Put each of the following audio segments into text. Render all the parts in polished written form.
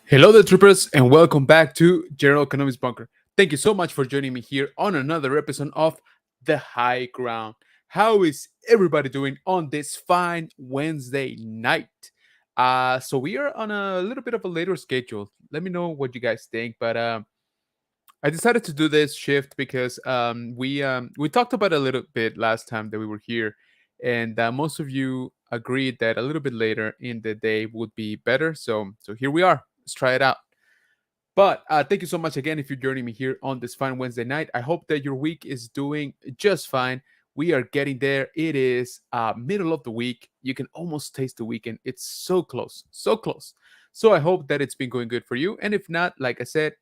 Hello, the troopers, and welcome back to General Economics Bunker. Thank you so much for joining me here on another episode of The High Ground. How is everybody doing on this fine Wednesday night? So we are on a little bit of a later schedule. Let me know what you guys think. But I decided to do this shift because we talked about it a little bit last time that we were here, and most of you agreed that a little bit later in the day would be better. So here we are. Let's try it out. But thank you so much again if you're joining me here on this fine Wednesday night. I hope that your week is doing just fine. We are getting there. It is middle of the week. You can almost taste the weekend. It's so close, so close. So I hope that it's been going good for you. And if not, like I said,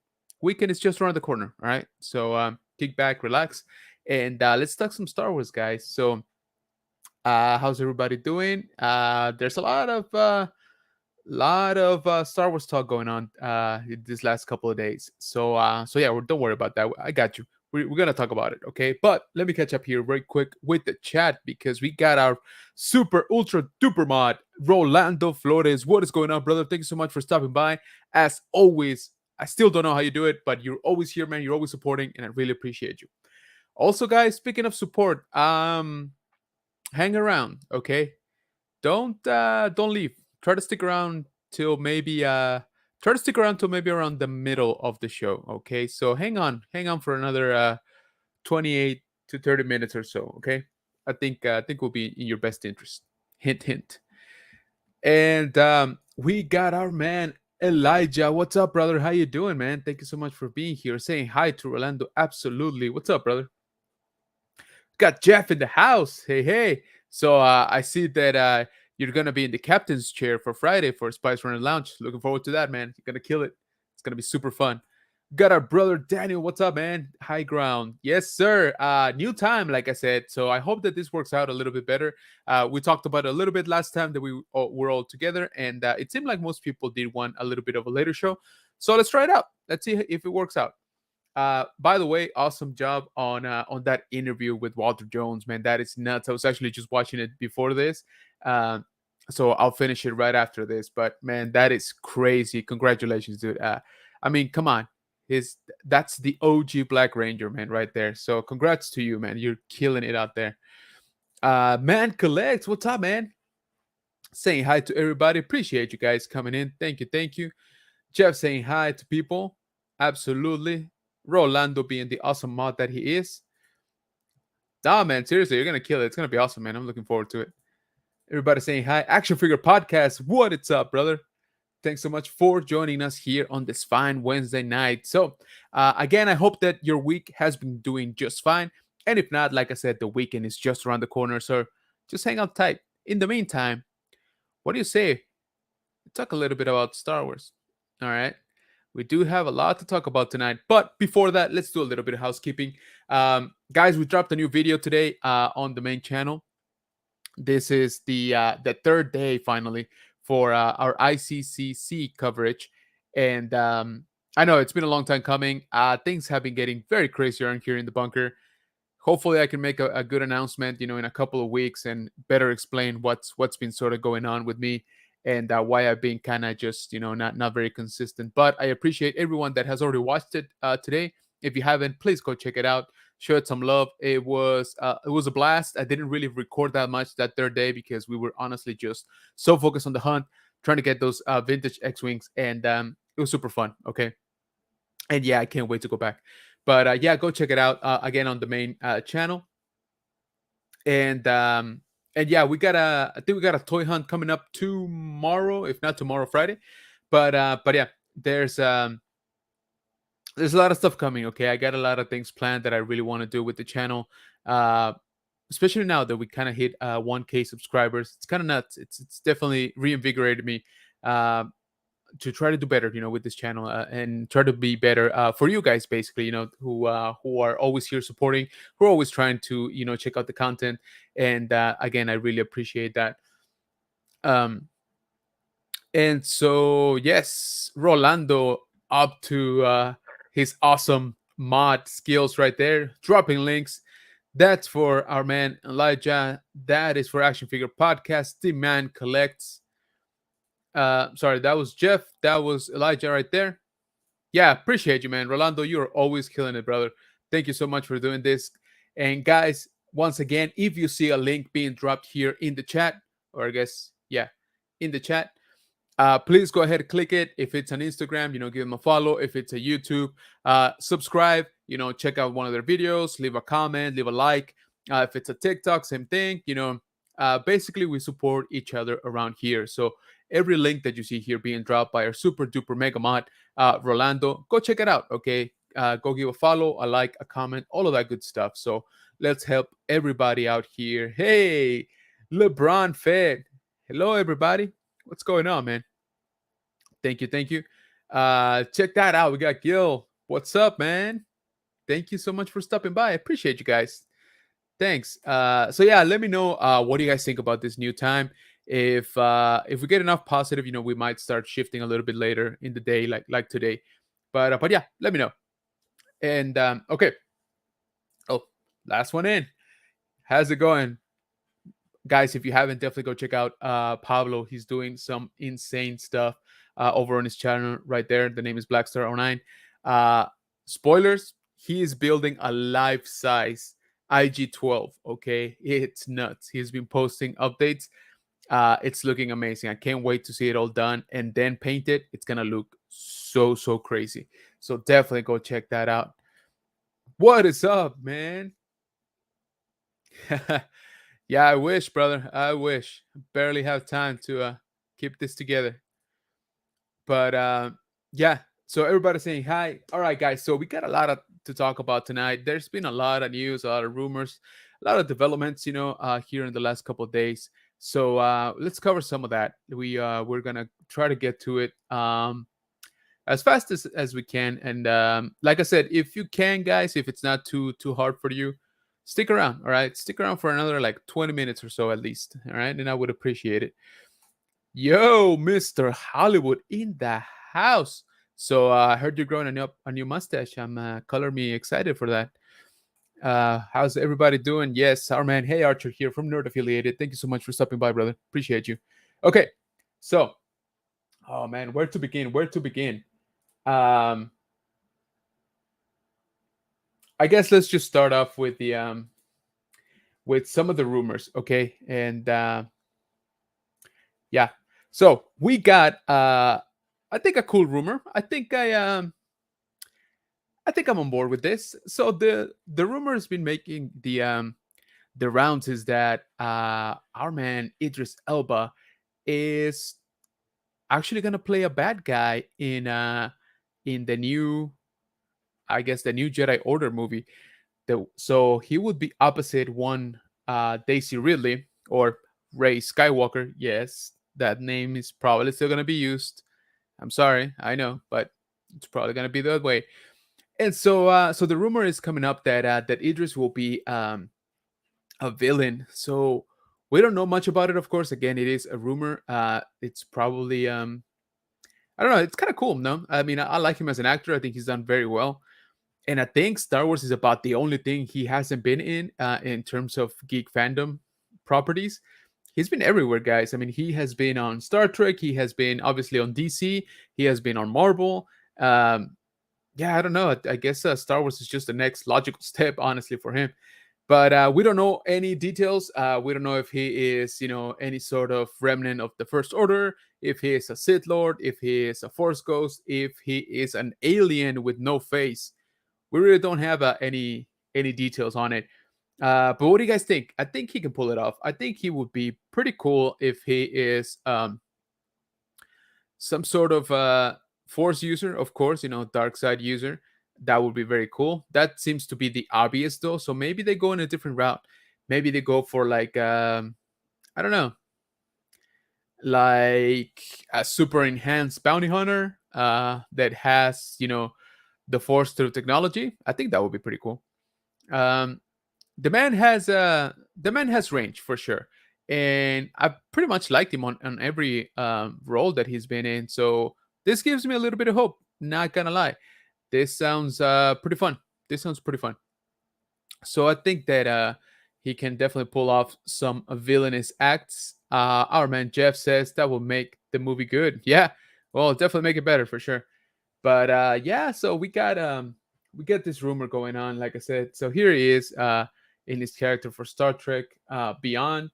weekend is just around the corner. All right. So kick back, relax, and let's talk some Star Wars, guys. So how's everybody doing? There's a lot of Star Wars talk going on this last couple of days. So yeah, don't worry about that. I got you. We're gonna talk about it, okay? But let me catch up here very quick with the chat because we got our super ultra duper mod Rolando Flores. What is going on, brother? Thank you so much for stopping by. As always, I still don't know how you do it, but you're always here, man. You're always supporting, and I really appreciate you. Also, guys, speaking of support, hang around, okay? Don't leave. Try to stick around till maybe around the middle of the show. Okay, so hang on for another 28 to 30 minutes or so. Okay, I think will be in your best interest. Hint, hint. And we got our man Elijah. What's up, brother? How you doing, man? Thank you so much for being here. Saying hi to Orlando. Absolutely. What's up, brother? Got Jeff in the house. Hey, hey. So I see that you're gonna be in the captain's chair for Friday for Spice Runner Lounge. Looking forward to that, man. You're gonna kill it. It's gonna be super fun. Got our brother Daniel. What's up, man? High ground. Yes, sir. New time, like I said. So I hope that this works out a little bit better. We talked about it a little bit last time that we were all together, and it seemed like most people did want a little bit of a later show. So let's try it out. Let's see if it works out. By the way, awesome job on that interview with Walter Jones, man. That is nuts. I was actually just watching it before this, uh, so I'll finish it right after this. But man, that is crazy. Congratulations, dude. I mean, come on, his that's the OG Black Ranger, man, right there. So congrats to you, man. You're killing it out there. Man collects. What's up, man? Saying hi to everybody. Appreciate you guys coming in. Thank you, thank you. Jeff saying hi to people. Absolutely. Rolando being the awesome mod that he is. Nah, man, seriously, you're gonna kill it. It's gonna be awesome, man. I'm looking forward to it. Everybody saying hi. Action Figure Podcast. What it's up, brother? Thanks so much for joining us here on this fine Wednesday night. So, again, I hope that your week has been doing just fine. And if not, like I said, the weekend is just around the corner. So just hang out tight. In the meantime, what do you say? Talk a little bit about Star Wars. All right. We do have a lot to talk about tonight. But before that, let's do a little bit of housekeeping. Guys, we dropped a new video today on the main channel. This is the third day finally for our ICCC coverage. And I know it's been a long time coming. Things have been getting very crazy around here in the bunker. Hopefully I can make a good announcement, in a couple of weeks and better explain what's been sort of going on with me and why I've been kind of just not very consistent. But I appreciate everyone that has already watched it today. If you haven't, please go check it out. Show it some love. It was a blast. I didn't really record that much that third day because we were honestly just so focused on the hunt, trying to get those vintage X-wings, and it was super fun. Okay, and yeah, I can't wait to go back. But yeah, go check it out again on the main channel. And yeah, I think we got a toy hunt coming up tomorrow, if not tomorrow, Friday. But yeah, there's a lot of stuff coming. Okay, I got a lot of things planned that I really want to do with the channel. Uh, Especially now that we kind of hit 1K subscribers. It's kind of nuts. It's definitely reinvigorated me. Uh, to try to do better, with this channel and try to be better for you guys, basically, who are always here supporting, who are always trying to, check out the content. And again, I really appreciate that. Um, and so, yes, Rolando up to his awesome mod skills right there, dropping links. That's for our man Elijah. That is for Action Figure Podcast. The man collects. Sorry, that was Jeff. That was Elijah right there. Yeah, appreciate you, man. Rolando, you're always killing it, brother. Thank you so much for doing this. And guys, once again, if you see a link being dropped here in the chat, or I guess, yeah, in the chat, please go ahead and click it. If it's on Instagram, give them a follow. If it's a YouTube, subscribe. Check out one of their videos, leave a comment, leave a like. If it's a TikTok, same thing. Basically, we support each other around here. So every link that you see here being dropped by our super duper mega mod, Rolando, go check it out. Okay, go give a follow, a like, a comment, all of that good stuff. So let's help everybody out here. Hey, LeBron Fed. Hello, everybody. What's going on, man? Thank you, thank you. Check that out. We got Gil. What's up, man? Thank you so much for stopping by. I appreciate you guys. Thanks. So yeah, let me know what do you guys think about this new time. If we get enough positive, we might start shifting a little bit later in the day, like today. But yeah, let me know. And okay. Oh, last one in. How's it going? Guys, if you haven't, definitely go check out Pablo. He's doing some insane stuff over on his channel right there. The name is Blackstar09. Spoilers, he is building a life-size IG-12. Okay, it's nuts. He's been posting updates. It's looking amazing. I can't wait to see it all done and then paint it. It's gonna look so crazy. So definitely go check that out. What is up, man? Yeah, I wish, brother. I wish. Barely have time to keep this together. But yeah, so everybody's saying hi. All right, guys. So we got a lot to talk about tonight. There's been a lot of news, a lot of rumors, a lot of developments, here in the last couple of days. So let's cover some of that. We're gonna try to get to it as fast as we can. And like I said, if you can, guys, if it's not too hard for you, stick around. All right, stick around for another like 20 minutes or so at least. All right, and I would appreciate it. Yo, Mr. Hollywood in the house. So I heard you're growing a new mustache. I'm color me excited for that. How's everybody doing? Yes, our man, hey Archer here from Nerd Affiliated. Thank you so much for stopping by, brother. Appreciate you. Okay, so oh man, where to begin? Where to begin? Um, I guess let's just start off with some of the rumors, okay? And yeah, so we got I think a cool rumor. I think I'm on board with this. So the rumor has been making the rounds is that our man Idris Elba is actually gonna play a bad guy in the new, I guess, the new Jedi Order movie. So he would be opposite one Daisy Ridley or Ray Skywalker. Yes, that name is probably still gonna be used. I'm sorry, I know, but it's probably gonna be that way. And so the rumor is coming up that Idris will be a villain. So we don't know much about it. Of course, again, it is a rumor. It's probably I don't know. It's kind of cool, no? I mean, I like him as an actor. I think he's done very well, and I think Star Wars is about the only thing he hasn't been in terms of geek fandom properties. He's been everywhere, guys. I mean, he has been on Star Trek. He has been obviously on DC. He has been on Marvel. Yeah, I don't know. I guess Star Wars is just the next logical step, honestly, for him. But we don't know any details. We don't know if he is, any sort of remnant of the First Order, if he is a Sith Lord, if he is a Force Ghost, if he is an alien with no face. We really don't have any details on it. But what do you guys think? I think he can pull it off. I think he would be pretty cool if he is some sort of force user, of course, dark side user. That would be very cool. That seems to be the obvious though. So maybe they go in a different route. Maybe they go for like I don't know, like a super enhanced bounty hunter that has, the force through technology. I think that would be pretty cool. Um, the man has range for sure, and I pretty much liked him on every role that he's been in. So this gives me a little bit of hope. Not gonna lie, this sounds pretty fun. This sounds pretty fun. So I think that he can definitely pull off some villainous acts. Our man Jeff says that will make the movie good. Yeah, well, definitely make it better for sure. But yeah, so we got this rumor going on, like I said. So here he is in his character for Star Trek Beyond,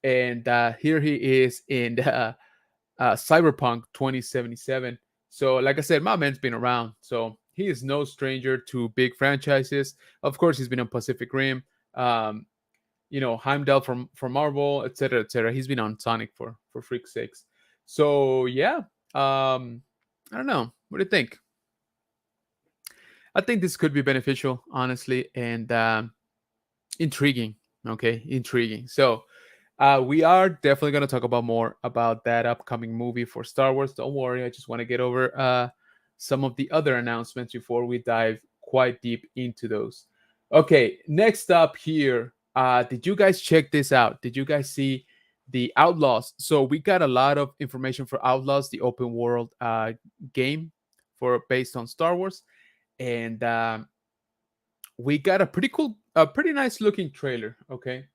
and here he is in Cyberpunk 2077. So, like I said, my man's been around, so he is no stranger to big franchises. Of course, he's been on Pacific Rim, um, Heimdall from Marvel, etc., etc. He's been on Sonic for freak's sakes. So yeah, I don't know. What do you think? I think this could be beneficial, honestly, and intriguing. Okay, intriguing. So we are definitely going to talk about more about that upcoming movie for Star Wars. Don't worry, I just want to get over some of the other announcements before we dive quite deep into those. Okay, next up here, did you guys check this out? Did you guys see the Outlaws? So we got a lot of information for Outlaws, the open world game for based on Star Wars, and we got a pretty cool, a pretty nice looking trailer. Okay,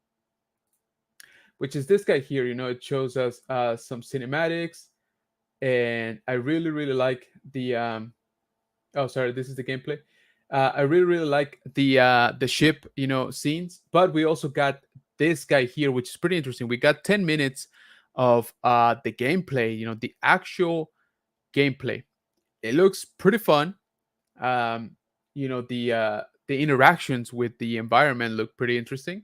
which is this guy here. It shows us some cinematics, and I really, really like the. Oh, sorry, this is the gameplay. I really, really like the ship, scenes. But we also got this guy here, which is pretty interesting. We got 10 minutes of the gameplay. The actual gameplay. It looks pretty fun. um, the interactions with the environment look pretty interesting.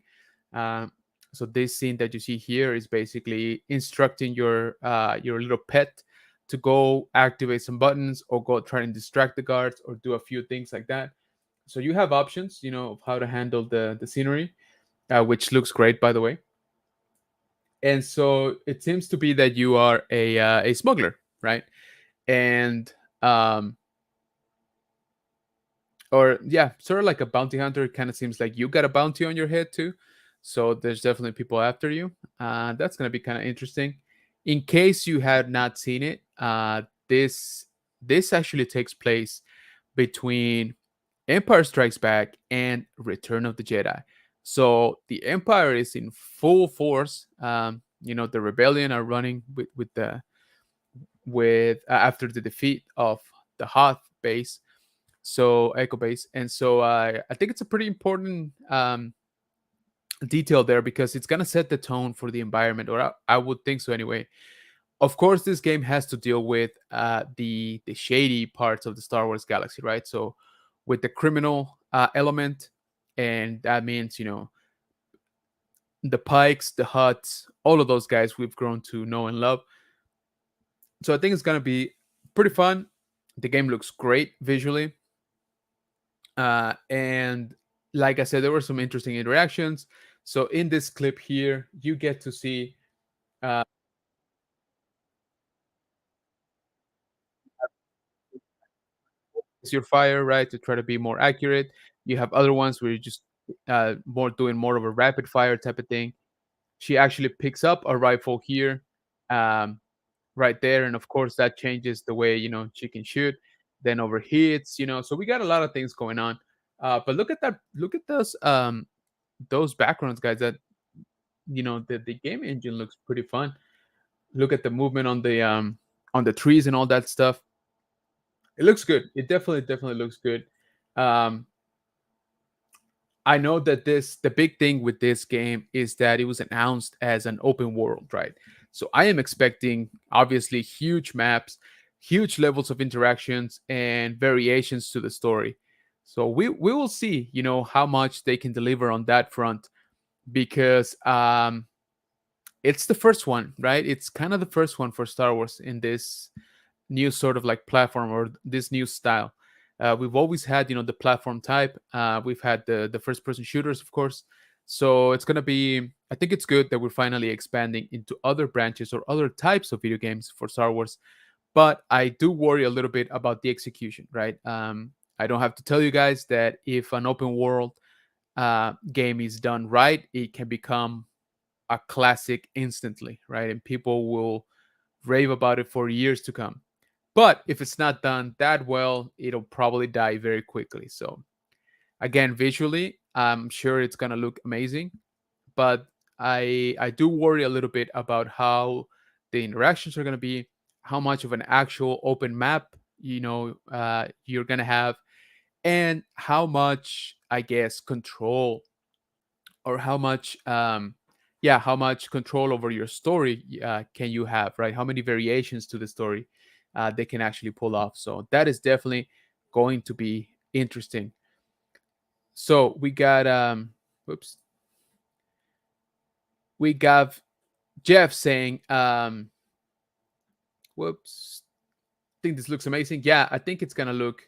Um, so this scene that you see here is basically instructing your little pet to go activate some buttons or go try and distract the guards or do a few things like that. So you have options, of how to handle the scenery, which looks great, by the way. And so it seems to be that you are a smuggler, right? And or yeah, sort of like a bounty hunter. It kind of seems like you got a bounty on your head too, so there's definitely people after you. That's going to be kind of interesting. In case you had not seen it, this actually takes place between Empire Strikes Back and Return of the Jedi. So the Empire is in full force. The rebellion are running with after the defeat of the Hoth base, so Echo Base. And so I think it's a pretty important detail there because it's going to set the tone for the environment, or I would think so anyway. Of course, this game has to deal with the shady parts of the Star Wars galaxy, right? So with the criminal element, and that means the Pikes, the Huts, all of those guys we've grown to know and love. So I think it's going to be pretty fun. The game looks great visually. And like I said, there were some interesting interactions. So in this clip here, you get to see uh, your fire, right, to try to be more accurate. You have other ones where you're just more doing more of a rapid fire type of thing. She actually picks up a rifle here, um, right there, and of course that changes the way she can shoot. Then overheats, so we got a lot of things going on. But look at that! Look at those backgrounds, guys. That the game engine looks pretty fun. Look at the movement on the trees and all that stuff. It looks good. It definitely looks good. um I know that the big thing with this game is that it was announced as an open world, right? So I am expecting obviously huge maps, huge levels of interactions and variations to the story. So we will see, how much they can deliver on that front, because it's the first one, right? It's kind of the first one for Star Wars in this new sort of like platform or this new style. We've always had, the platform type. We've had the first person shooters, of course. So it's gonna be. I think it's good that we're finally expanding into other branches or other types of video games for Star Wars. But I do worry a little bit about the execution, right? I don't have to tell you guys that if an open world game is done right, it can become a classic instantly, right? And people will rave about it for years to come. But if it's not done that well, it'll probably die very quickly. So again, visually, I'm sure it's gonna look amazing, but I do worry a little bit about how the interactions are going to be, how much of an actual open map you're going to have, and how much, I guess, control, or how much how much control over your story can you have, right? How many variations to the story they can actually pull off. So that is definitely going to be interesting. So we got whoops we got Jeff saying whoops I think this looks amazing. Yeah, I think it's gonna look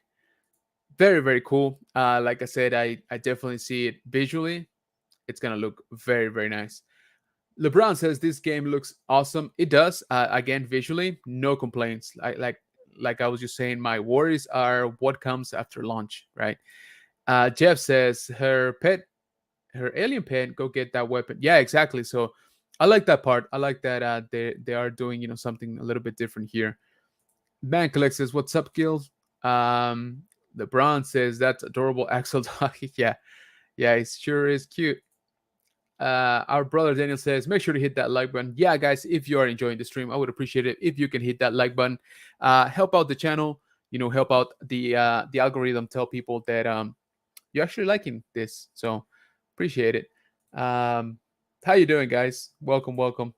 very, very cool. Like I said, I definitely see it visually. It's gonna look very, very nice. LeBron says this game looks awesome. It does. Again, visually, no complaints. Like I was just saying, my worries are what comes after launch, right? Jeff says her alien pet, go get that weapon. Yeah, exactly. So I like that part. I like that they are doing something a little bit different here. Man Collect says, "What's up, Gills?" Um, LeBron says, "That's adorable, Axel dog." Yeah, yeah, it sure is cute. Our brother Daniel says, make sure to hit that like button. Yeah, guys, if you are enjoying the stream, I would appreciate it if you can hit that like button. Help out the channel, help out the algorithm, tell people that you're actually liking this. So appreciate it. How you doing, guys? Welcome, welcome.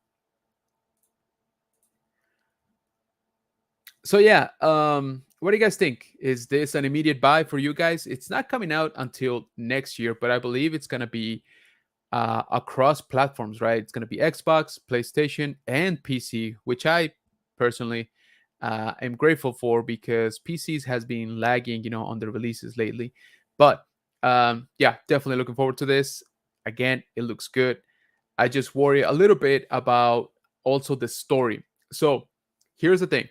So yeah, what do you guys think? Is this an immediate buy for you guys? It's not coming out until next year, but I believe it's gonna be across platforms, right? It's going to be Xbox, PlayStation, and PC, which I personally am grateful for because PCs has been lagging, on the releases lately. But yeah, definitely looking forward to this. Again, it looks good. I just worry a little bit about also the story. So here's the thing.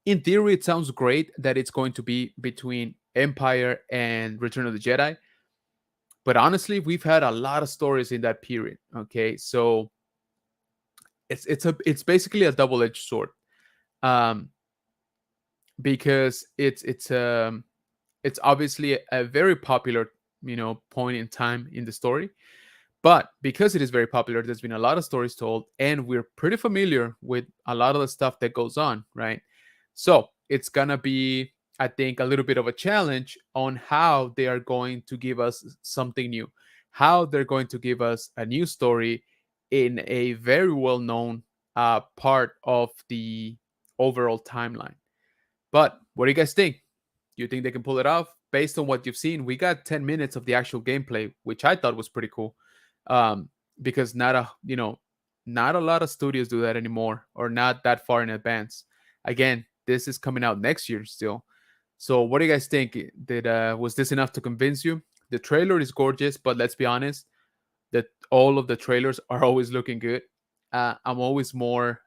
In theory, it sounds great that it's going to be between Empire and Return of the Jedi, but honestly, we've had a lot of stories in that period. Okay, so it's basically a double-edged sword, um, because it's obviously a very popular point in time in the story, but because it is very popular, there's been a lot of stories told, and we're pretty familiar with a lot of the stuff that goes on, right? So it's gonna be, I think, a little bit of a challenge on how they are going to give us something new, how they're going to give us a new story in a very well known part of the overall timeline. But what do you guys think? Do you think they can pull it off? Based on what you've seen, we got 10 minutes of the actual gameplay, which I thought was pretty cool. Um, because not a lot of studios do that anymore, or not that far in advance. Again, this is coming out next year still. So what do you guys think? Did Was this enough to convince you? The trailer is gorgeous, but let's be honest, that all of the trailers are always looking good. I'm always more,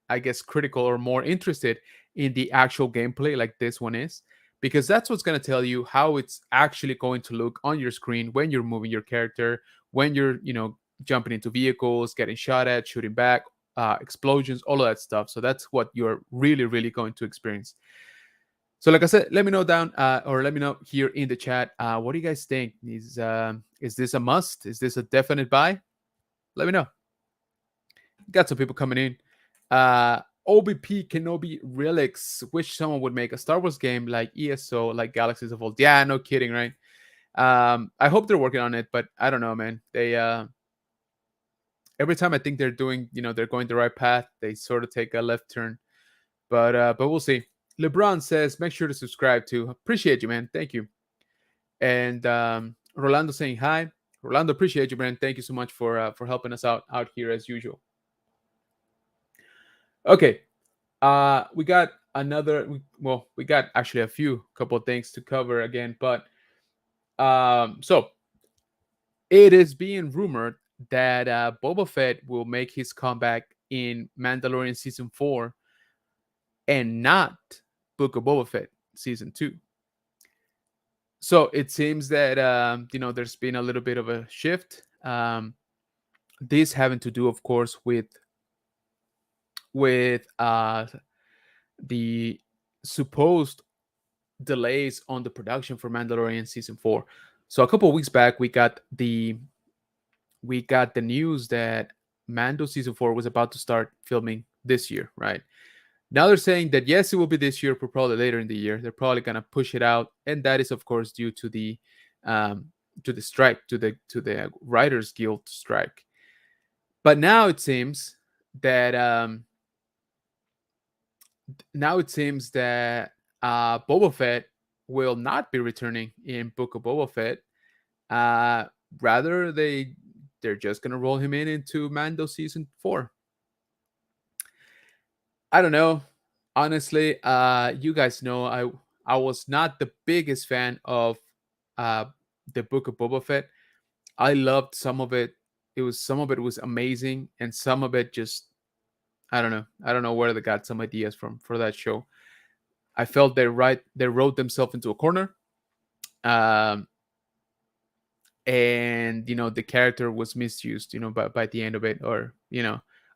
I guess, critical or more interested in the actual gameplay, like this one is, because that's what's going to tell you how it's actually going to look on your screen when you're moving your character, when you're, jumping into vehicles, getting shot at, shooting back, explosions, all of that stuff. So that's what you're really, really going to experience. So, like I said, let me know down, or let me know here in the chat. What do you guys think? Is this a must? Is this a definite buy? Let me know. Got some people coming in. OBP Kenobi Relics. Wish someone would make a Star Wars game like ESO, like Galaxies of Old. Yeah, no kidding, right? I hope they're working on it, but I don't know, man. They every time I think they're doing, they're going the right path, they sort of take a left turn. But we'll see. LeBron says, make sure to subscribe too. Appreciate you, man. Thank you. And Rolando saying hi. Rolando, appreciate you, man. Thank you so much for helping us out here as usual. Okay, we got we got actually a couple of things to cover again, but so it is being rumored that Boba Fett will make his comeback in Mandalorian season 4 and not Book of Boba Fett season 2. So it seems that there's been a little bit of a shift. This having to do, of course, with the supposed delays on the production for Mandalorian season 4. So a couple of weeks back, we got the news that Mando season 4 was about to start filming this year, right? Now they're saying that yes, it will be this year, but probably later in the year. They're probably gonna push it out, and that is of course due um, to the strike, to the Writers Guild strike. But that now it seems that Boba Fett will not be returning in Book of Boba Fett. Uh, Rather, they're just gonna roll him into Mando season 4. I don't know. Honestly, you guys know I was not the biggest fan of uh the Book of Boba Fett. I loved some of it. Some of it was amazing, and some of it just I don't know. I don't know where they got some ideas from for that show. I felt they wrote themselves into a corner. Um, and the character was misused, by the end of it, or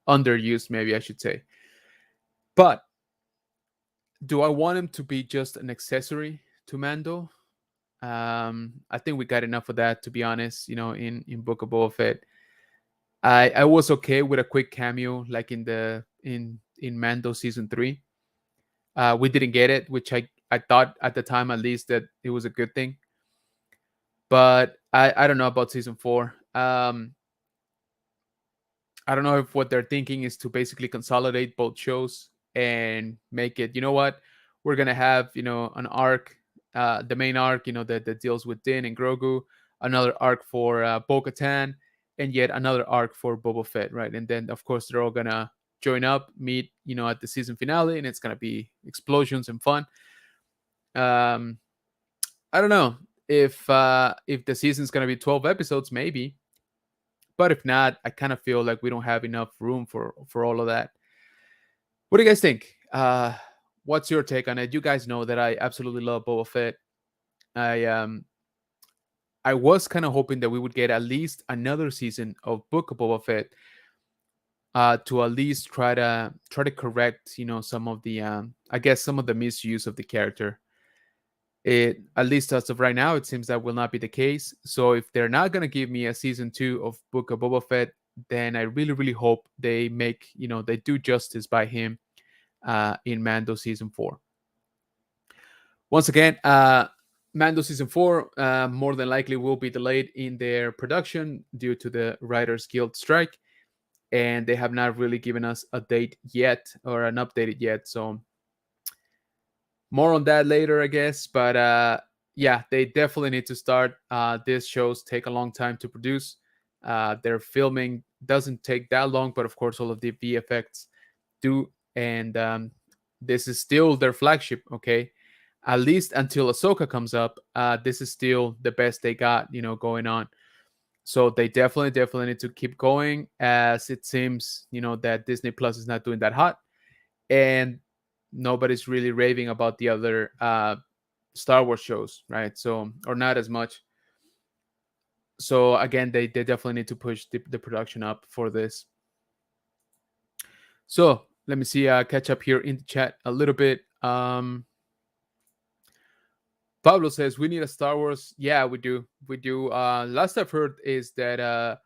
underused, maybe I should say. But do I want him to be just an accessory to Mando? I think we got enough of that, to be honest. In Book of Boba Fett, I was okay with a quick cameo, like in Mando season 3. We didn't get it, which I thought at the time, at least, that it was a good thing. But I don't know about season 4. I don't know if what they're thinking is to basically consolidate both shows and make it, we're gonna have, an arc, the main arc, that deals with Din and Grogu, another arc for Bo-Katan, and yet another arc for Boba Fett, right? And then of course they're all gonna join up, meet, at the season finale, and it's gonna be explosions and fun. Um, I don't know if the season's gonna be 12 episodes, maybe. But if not, I kind of feel like we don't have enough room for all of that. What do you guys think? What's your take on it? You guys know that I absolutely love Boba Fett. I um I was kind of hoping that we would get at least another season of Book of Boba Fett, to at least try to correct, some of the I guess some of the misuse of the character. It, at least as of right now, it seems that will not be the case. So if they're not gonna give me a season 2 of Book of Boba Fett, then I really, really hope they do justice by him in Mando season 4. Once again, Mando season 4 more than likely will be delayed in their production due to the Writers Guild strike, and they have not really given us a date yet or an updated yet. So more on that later, I guess. But yeah, they definitely need to start. These shows take a long time to produce. Their filming doesn't take that long, but of course, all of the VFX do. And this is still their flagship, okay? At least until Ahsoka comes up, this is still the best they got, going on. So they definitely need to keep going, as it seems, that Disney Plus is not doing that hot. And nobody's really raving about the other Star Wars shows, right? So, or not as much. So again, they definitely need to push the production up for this. So let me see, catch up here in the chat a little bit. Pablo says we need a Star Wars. Yeah, we do. We do. Last I've heard is that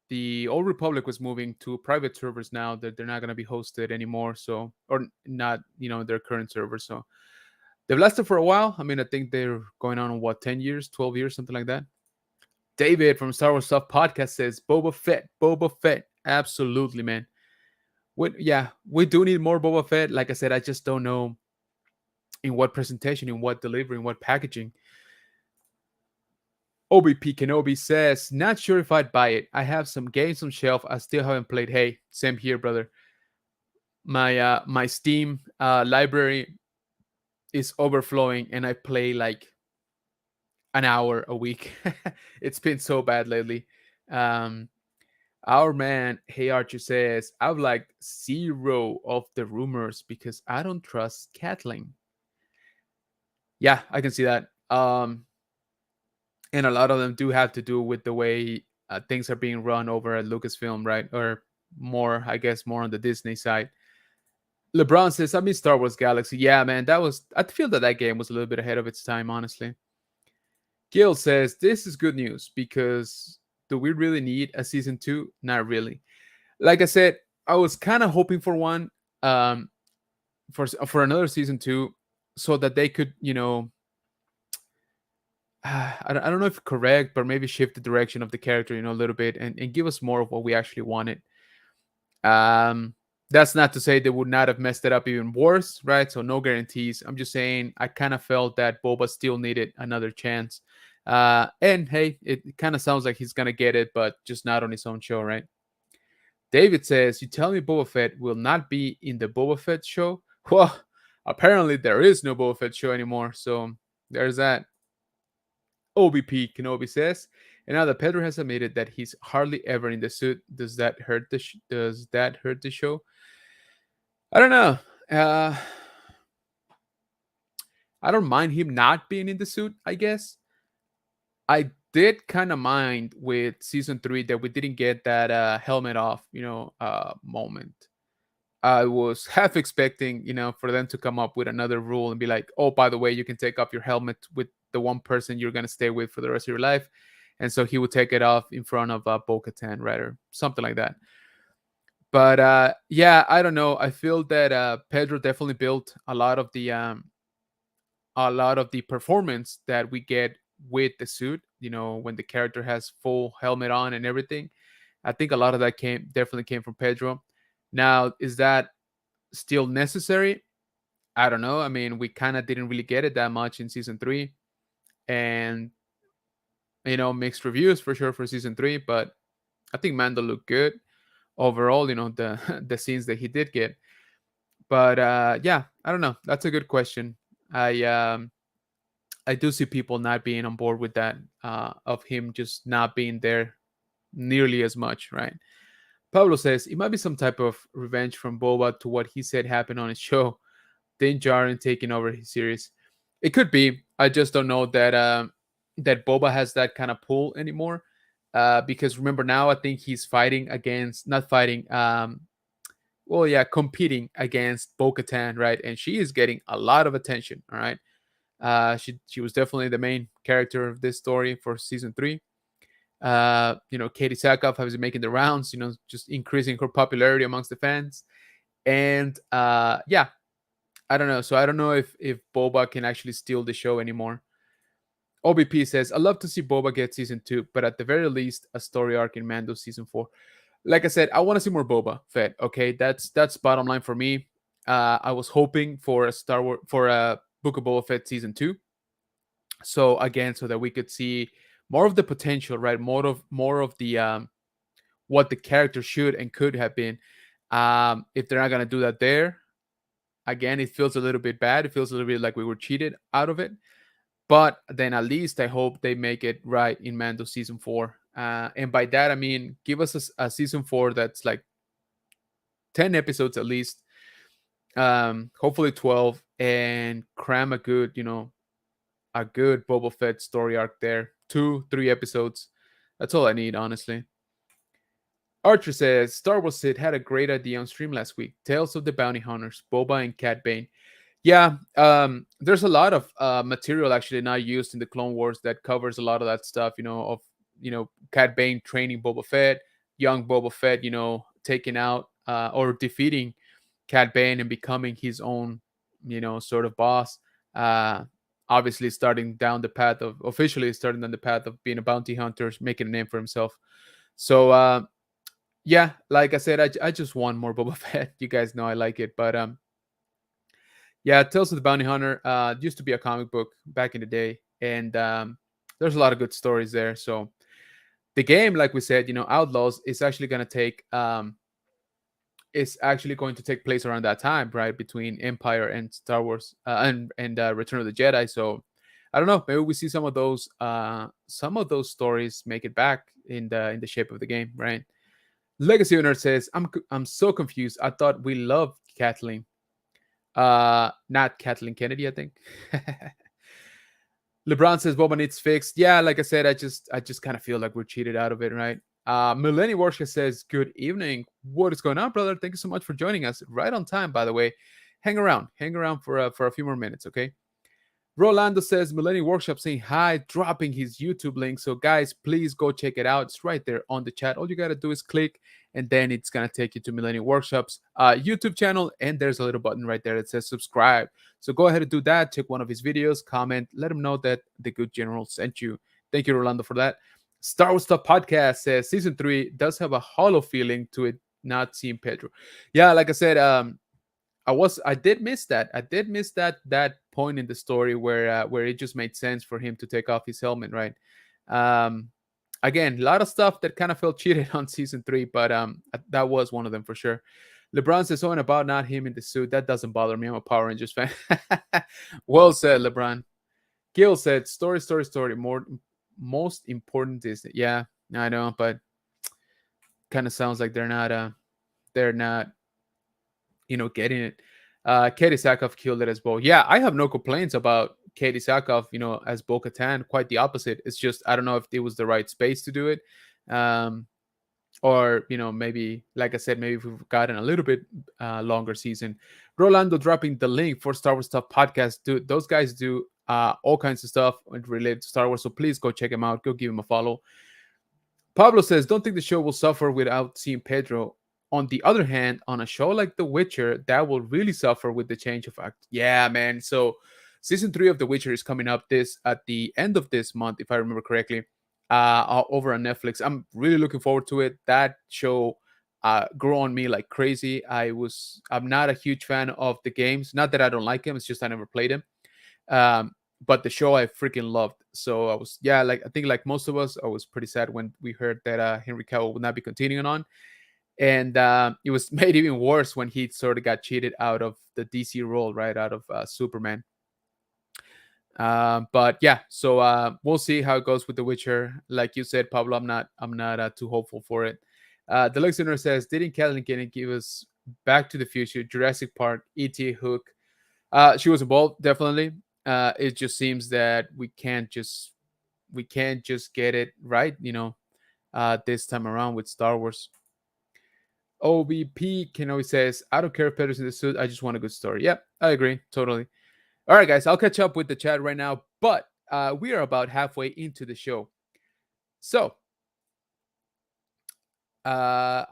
the Old Republic was moving to private servers now, that they're not going to be hosted anymore. So, or not, their current servers. So they've lasted for a while. I mean, I think they're going on what, 10 years, 12 years, something like that. David from Star Wars Stuff Podcast says Boba Fett, Boba Fett. Absolutely, man. Yeah, we do need more Boba Fett. Like I said, I just don't know in what presentation, in what delivery, in what packaging. OBP Kenobi says, not sure if I'd buy it. I have some games on shelf I still haven't played. Hey, same here, brother. My Steam library is overflowing, and I play like an hour a week. It's been so bad lately. Our man, Hey Archer says, I've like 0 of the rumors because I don't trust Kathleen. Yeah, I can see that. And a lot of them do have to do with the way things are being run over at Lucasfilm, right? Or more, I guess, more on the Disney side. LeBron says, I mean, Star Wars Galaxy. Yeah, man, I feel that game was a little bit ahead of its time, honestly. Gil says, this is good news because do we really need a season 2? Not really. Like I said, I was kind of hoping for one. um, for another season two, so that they could, I don't know if correct, but maybe shift the direction of the character, a little bit, and give us more of what we actually wanted. Um, that's not to say they would not have messed it up even worse, right? So no guarantees. I'm just saying I kind of felt that Boba still needed another chance. And hey, it kind of sounds like he's gonna get it, but just not on his own show, right? David says, "You tell me Boba Fett will not be in the Boba Fett show?" Well, apparently there is no Boba Fett show anymore, so there's that. OBP Kenobi says, and now that Pedro has admitted that he's hardly ever in the suit, does that hurt the show? I don't know. Uh, I don't mind him not being in the suit. I guess I did kind of mind with season three that we didn't get that helmet off, moment. I was half expecting, for them to come up with another rule and be like, oh, by the way, you can take off your helmet with the one person you're going to stay with for the rest of your life. And so he would take it off in front of Bo Katan, right? Or something like that. But yeah, I don't know. I feel that Pedro definitely built a lot of the performance that we get with the suit, when the character has full helmet on and everything. I think a lot of that definitely came from Pedro. Now, is that still necessary? I don't know. I mean, we kind of didn't really get it that much in season three, and mixed reviews for sure for season three. But I think Mando looked good overall. The the scenes that he did get. But yeah, I don't know. That's a good question. I do see people not being on board with that, of him just not being there nearly as much, right? Pablo says it might be some type of revenge from Boba to what he said happened on his show. Din Djarin taking over his series. It could be. I just don't know that Boba has that kind of pull anymore. Because remember now, I think he's fighting against, not fighting. Well, yeah, competing against Bo-Katan, right? And she is getting a lot of attention. All right. She was definitely the main character of this story for season three. Katie Sackhoff has been making the rounds. Just increasing her popularity amongst the fans. And yeah, I don't know. So I don't know if Boba can actually steal the show anymore. OBP says, "I love to see Boba get season two, but at the very least, a story arc in Mando season four." Like I said, I want to see more Boba Fett. Okay, that's bottom line for me. I was hoping for a Star Wars for a Book of Boba Fett season two. So again, so that we could see more of the potential, right? More of the what the character should and could have been. If they're not gonna do that there, again, it feels a little bit bad. It feels a little bit like we were cheated out of it. But then at least I hope they make it right in Mando season four. And by that I mean give us a season four that's like 10 episodes at least. Hopefully 12, and cram a good Boba Fett story arc there. 2-3 episodes. That's all I need, honestly. Archer says Star Wars Sid had a great idea on stream last week. Tales of the Bounty Hunters, Boba and Cat Bane. Yeah, there's a lot of material actually not used in the Clone Wars that covers a lot of that stuff. Of Cat Bane training Boba Fett, young Boba Fett, taking out or defeating Cat Bane and becoming his own, sort of boss. Uh, Obviously, officially starting down the path of being a bounty hunter, making a name for himself. So yeah, like I said, I just want more Boba Fett. You guys know I like it, but yeah, Tales of the Bounty Hunter used to be a comic book back in the day, and there's a lot of good stories there. So the game, like we said, Outlaws is actually going to take place around that time, right, between Empire and Star Wars and Return of the Jedi. So I don't know, maybe we see some of those stories make it back in the shape of the game, right? Legacy Owner says, I'm so confused. I thought we loved Kathleen. Not Kathleen Kennedy, I think. LeBron says Boba needs fixed. Yeah, like I said, I just kind of feel like we're cheated out of it, right? Melanie Warshka says, "Good evening. What is going on, brother? Thank you so much for joining us. Right on time, by the way. Hang around for a few more minutes, okay?" Rolando says, "Millennium Workshop saying hi, dropping his YouTube link. So, guys, please go check it out. It's right there on the chat. All you got to do is click and then it's gonna take you to Millennium Workshop's YouTube channel, and there's a little button right there that says subscribe. So go ahead and do that. Check one of his videos, comment, let him know that the good general sent you. Thank you, Rolando, for that. Star Wars Stuff Podcast says season 3 does have a hollow feeling to it, not seeing Pedro. Yeah, like I said, I did miss that. I did miss that point in the story where it just made sense for him to take off his helmet, right? Um, Again, a lot of stuff that kind of felt cheated on season 3, but that was one of them for sure. LeBron says something about not him in the suit. That doesn't bother me. I'm a Power Rangers fan. Well said, LeBron. Gil said, "Story, story, story. Most important Disney." Yeah, I know, but kind of sounds like they're not getting it. Katie Sackhoff killed it as well. Yeah, I have no complaints about Katie Sackhoff, as Bo Katan. Quite the opposite. It's just I don't know if it was the right space to do it. Um, or maybe like I said, maybe if we've gotten a little bit longer season. Rolando dropping the link for Star Wars Stuff podcast. Dude, those guys do all kinds of stuff related to Star Wars, so please go check them out. Go give them a follow. Pablo says, don't think the show will suffer without seeing Pedro. On the other hand, on a show like The Witcher, that will really suffer with the change of act. Yeah, man. So season 3 of The Witcher is coming up this at the end of this month, if I remember correctly, over on Netflix. I'm really looking forward to it. That show grew on me like crazy. I'm not a huge fan of the games. Not that I don't like them, it's just I never played them. But the show I freaking loved. So I was, yeah, like I think like most of us, I was pretty sad when we heard that Henry Cavill would not be continuing on, and it was made even worse when he sort of got cheated out of the DC role, right out of Superman. But yeah, so we'll see how it goes with The Witcher. Like you said, Pablo, I'm not too hopeful for it. The listener says, didn't Kathleen Kennedy give us Back to the Future, Jurassic Park, E.T., Hook? She was involved, definitely. It just seems that we can't just get it right, this time around with Star Wars. OBP Kenobi says, I don't care if Pedro's in the suit. I just want a good story. Yep, I agree. Totally. All right, guys, I'll catch up with the chat right now, but we are about halfway into the show. So, uh,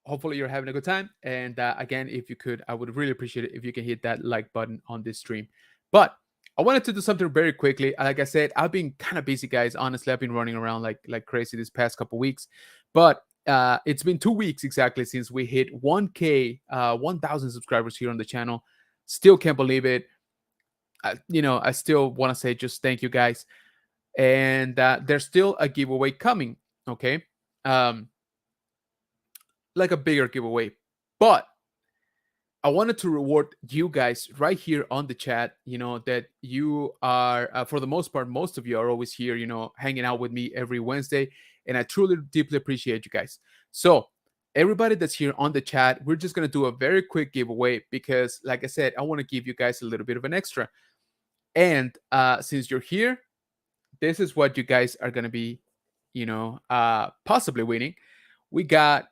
hopefully you're having a good time. And again, if you could, I would really appreciate it if you can hit that like button on this stream. But I wanted to do something very quickly. Like I said, I've been kind of busy, guys. Honestly, I've been running around like crazy this past couple weeks. But it's been 2 weeks exactly since we hit 1K, 1,000 subscribers here on the channel. Still can't believe it. I still want to say just thank you, guys. And there's still a giveaway coming. Okay. Like a bigger giveaway. But I wanted to reward you guys right here on the chat, that you are, for the most part, most of you are always here, hanging out with me every Wednesday. And I truly, deeply appreciate you guys. So, everybody that's here on the chat, we're just going to do a very quick giveaway because, like I said, I want to give you guys a little bit of an extra. And since you're here, this is what you guys are going to be, possibly winning. We got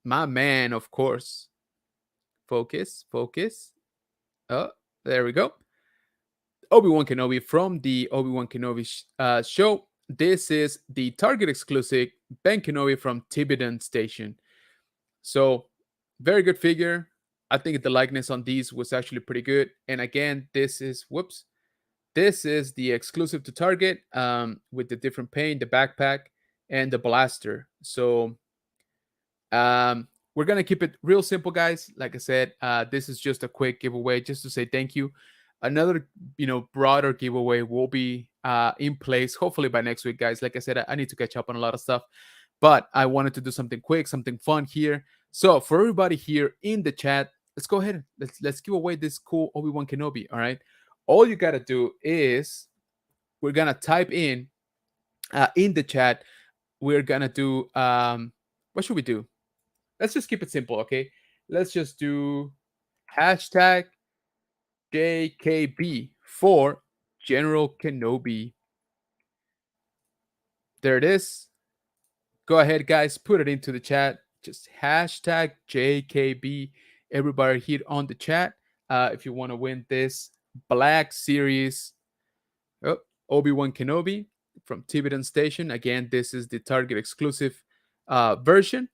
my man, of course. Focus, focus. Oh, there we go. Obi-Wan Kenobi from the Obi-Wan Kenobi show. This is the Target exclusive Ben Kenobi from Tibetan Station. So, very good figure. I think the likeness on these was actually pretty good. And again, this is the exclusive to Target, with the different paint, the backpack, and the blaster. So we're gonna keep it real simple, guys. Like I said, this is just a quick giveaway, just to say thank you. Another, broader giveaway will be in place hopefully by next week, guys. Like I said, I need to catch up on a lot of stuff, but I wanted to do something quick, something fun here. So for everybody here in the chat, let's go ahead and let's give away this cool Obi-Wan Kenobi. All right, all you gotta do is we're gonna type in the chat. We're gonna do what should we do? Let's just keep it simple, okay? Let's just do hashtag JKB for General Kenobi. There it is. Go ahead, guys, put it into the chat. Just hashtag JKB. Everybody here on the chat, if you want to win this Black Series Obi-Wan Kenobi from Tibetan Station. Again, this is the Target exclusive version.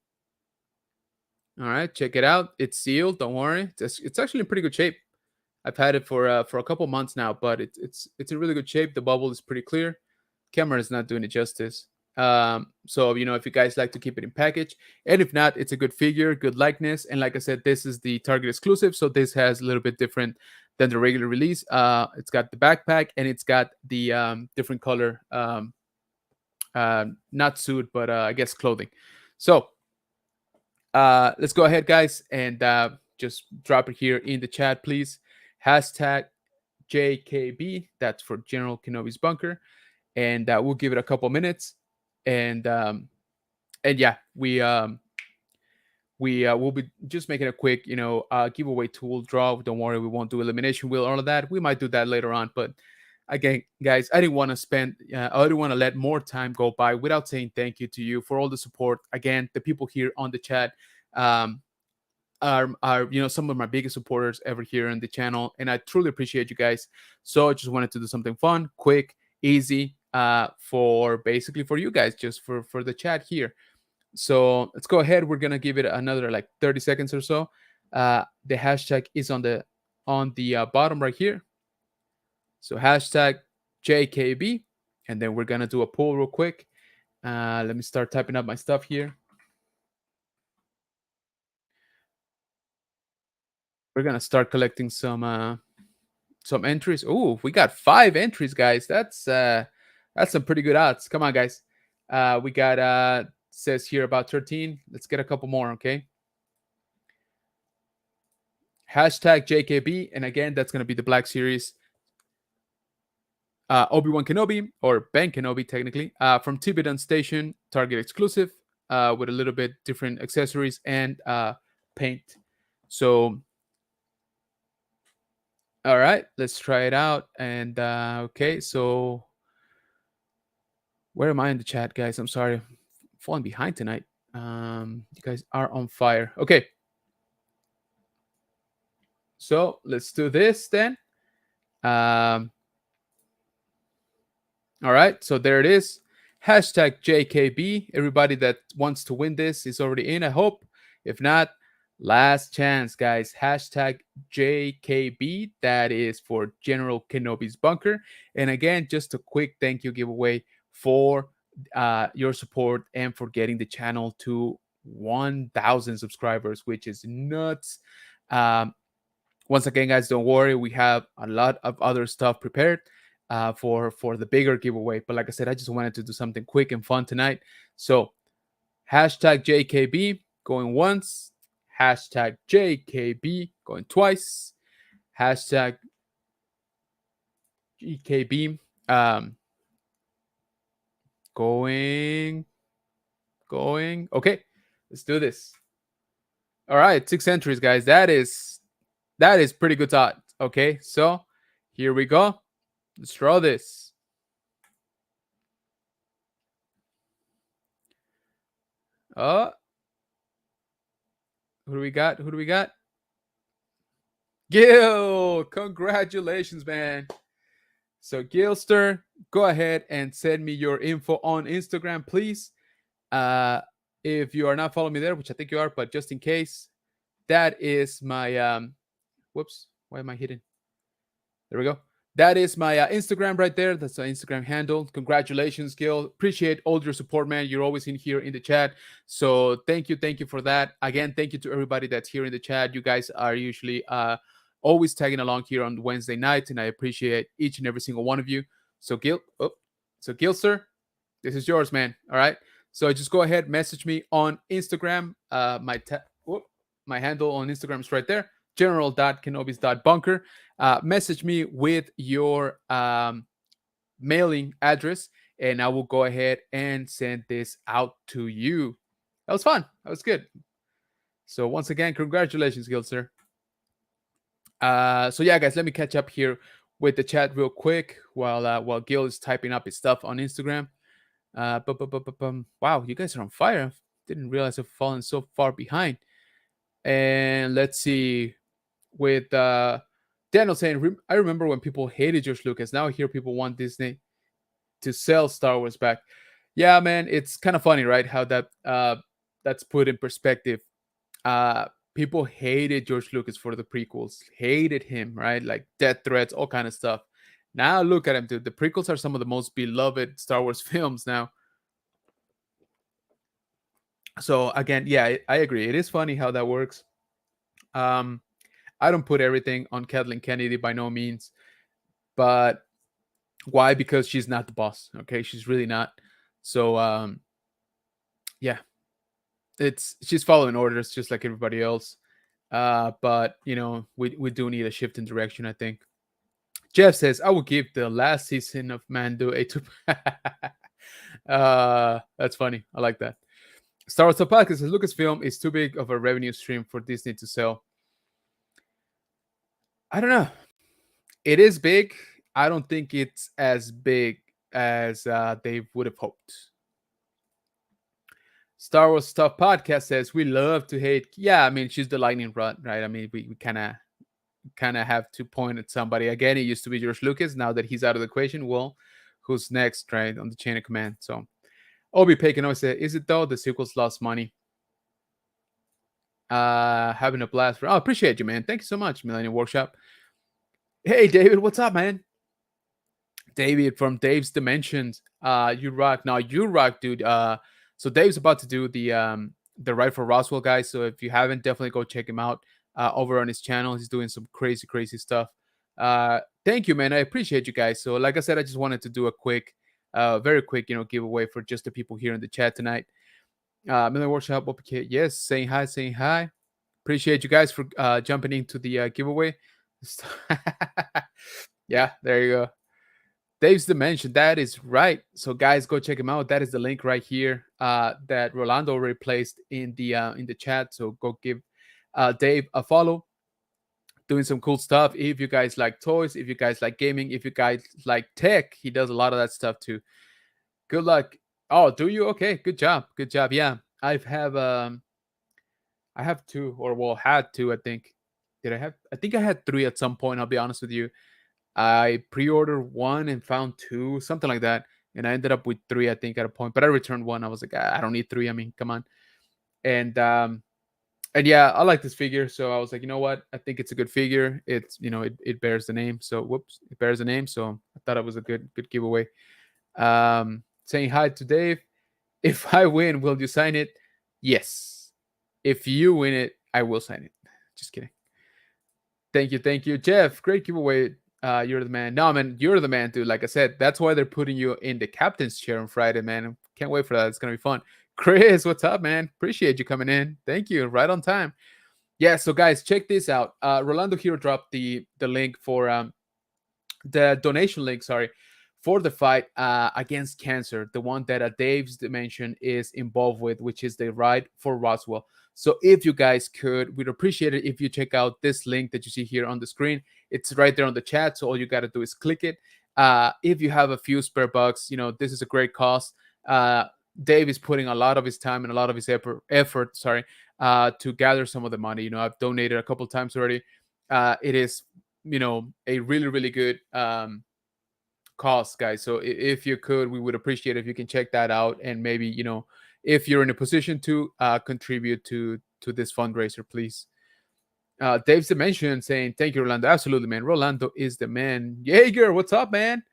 All right, check it out. It's sealed. Don't worry. It's actually in pretty good shape. I've had it for a couple months now, but it's in really good shape. The bubble is pretty clear. Camera is not doing it justice. So if you guys like to keep it in package, and if not, it's a good figure, good likeness, and like I said, this is the Target exclusive, so this has a little bit different than the regular release. It's got the backpack and it's got the different color, not suit, but I guess clothing. So let's go ahead, guys, and just drop it here in the chat, please. Hashtag JKB. That's for General Kenobi's bunker, and we'll give it a couple minutes, and yeah, we will be just making a quick giveaway tool draw. Don't worry, we won't do elimination wheel, all of that. We might do that later on, but again, guys, I didn't want to I didn't want to let more time go by without saying thank you to you for all the support. Again, the people here on the chat um, are some of my biggest supporters ever here on the channel, and I truly appreciate you guys. So I just wanted to do something fun, quick, easy, for basically for you guys, just for the chat here. So let's go ahead. We're gonna give it another like 30 seconds or so. The hashtag is on the bottom right here. So hashtag JKB, and then we're gonna do a poll real quick. Let me start typing up my stuff here. We're gonna start collecting some entries. Oh, we got 5 entries, guys. That's some pretty good odds. Come on, guys. We got says here about 13. Let's get a couple more, okay? Hashtag JKB, and again, that's gonna be the Black Series. Obi-Wan Kenobi, or Ben Kenobi, technically, from Tibetan Station, Target exclusive, with a little bit different accessories and paint. So, all right, let's try it out. And okay, so where am I in the chat, guys? I'm sorry, I'm falling behind tonight. You guys are on fire. Okay, so let's do this then. All right, so there it is. Hashtag JKB. Everybody that wants to win this is already in, I hope. If not, last chance, guys. Hashtag JKB. That is for General Kenobi's bunker. And again, just a quick thank you giveaway for your support and for getting the channel to 1,000 subscribers, which is nuts. Once again, guys, don't worry. We have a lot of other stuff prepared for the bigger giveaway. But like I said, I just wanted to do something quick and fun tonight. So hashtag JKB going once, hashtag JKB going twice, hashtag GKB going. Okay, let's do this. All right, 6 entries, guys. That is pretty good odds. Okay, so here we go. Let's draw this. Who do we got? Who do we got? Gil, congratulations, man. So Gilster, go ahead and send me your info on Instagram, please. If you are not following me there, which I think you are, but just in case, that is my whoops, why am I hidden? There we go. That is my Instagram right there. That's the Instagram handle. Congratulations, Gil. Appreciate all your support, man. You're always in here in the chat. So thank you for that. Again, thank you to everybody that's here in the chat. You guys are usually always tagging along here on Wednesday nights, and I appreciate each and every single one of you. So Gil, sir, this is yours, man. All right. So just go ahead, message me on Instagram. My handle on Instagram is right there. General.kenobis.bunker. Message me with your mailing address, and I will go ahead and send this out to you. That was fun. That was good. So once again, congratulations, Gil, sir. So yeah, guys, let me catch up here with the chat real quick while Gil is typing up his stuff on Instagram. Wow, you guys are on fire. Didn't realize I've fallen so far behind. And let's see, with Daniel saying, I remember when people hated George Lucas. Now I hear people want Disney to sell Star Wars back. Yeah, man, it's kind of funny, right? How that's put in perspective. uh people hated George Lucas for the prequels, hated him, right? Like death threats, all kind of stuff. Now look at him, dude. The prequels are some of the most beloved Star Wars films now. So again, yeah, I agree. It is funny how that works. Um, I don't put everything on Kathleen Kennedy by no means, but why? Because she's not the boss. Okay, she's really not. So yeah, it's she's following orders just like everybody else. But we do need a shift in direction, I think. Jeff says, I will give the last season of Mando a two. That's funny. I like that. Star Wars Podcast says Lucasfilm is too big of a revenue stream for Disney to sell. I don't know. It is big. I don't think it's as big as they would have hoped. Star Wars Stuff Podcast says we love to hate. Yeah, I mean she's the lightning rod, right? I mean we kind of have to point at somebody. Again, it used to be George Lucas. Now that he's out of the equation, well, who's next, right, on the chain of command? So, Obi Pecano said, is it though? The sequels lost money. Having a blast. Oh, appreciate you, man. Thank you so much, Millennium Workshop. Hey, David, what's up, man? David from Dave's Dimensions. You rock. No, you rock, dude. So Dave's about to do the Ride for Roswell, guys. So if you haven't, definitely go check him out over on his channel. He's doing some crazy, crazy stuff. Thank you, man. I appreciate you guys. So, like I said, I just wanted to do a quick, very quick, giveaway for just the people here in the chat tonight. Miller Workshop, OPK, yes, saying hi, saying hi. Appreciate you guys for jumping into the giveaway. Yeah, there you go. Dave's Dimension. That is right. So guys, go check him out. That is the link right here that Rolando already placed in the chat. So go give Dave a follow. Doing some cool stuff. If you guys like toys, if you guys like gaming, if you guys like tech, he does a lot of that stuff too. Good luck. Oh, do you? Okay, good job. Good job. Yeah. I have two, or well, had two, I think. Did I have I think I had three at some point, I'll be honest with you. I pre-ordered one and found two, something like that, and I ended up with three, I think, at a point. But I returned one. I was like, I don't need three. I mean, come on. And yeah, I like this figure, so I was like, you know what? I think it's a good figure. It's it bears the name. So whoops, it bears the name. So I thought it was a good giveaway. Saying hi to Dave. If I win, will you sign it? Yes. If you win it, I will sign it. Just kidding. Thank you, Jeff. Great giveaway. You're the man. No, man, you're the man, dude. Like I said, that's why they're putting you in the captain's chair on Friday, man. Can't wait for that. It's gonna be fun. Chris, what's up, man? Appreciate you coming in. Thank you. Right on time. Yeah. So, guys, check this out. Rolando Hero dropped the link for the donation link. Sorry, for the fight against cancer, the one that Dave's Dimension is involved with, which is the Ride for Roswell. So if you guys could, we'd appreciate it if you check out this link that you see here on the screen. It's right there on the chat. So all you got to do is click it. If you have a few spare bucks, this is a great cause. Dave is putting a lot of his time and a lot of his effort, to gather some of the money. I've donated a couple times already. It is, a really, really good cause, guys. So if you could, we would appreciate it if you can check that out, and maybe if you're in a position to contribute to this fundraiser, please. Dave's Dimension saying thank you, Rolando. Absolutely, man. Rolando is the man. Jaeger, what's up, man?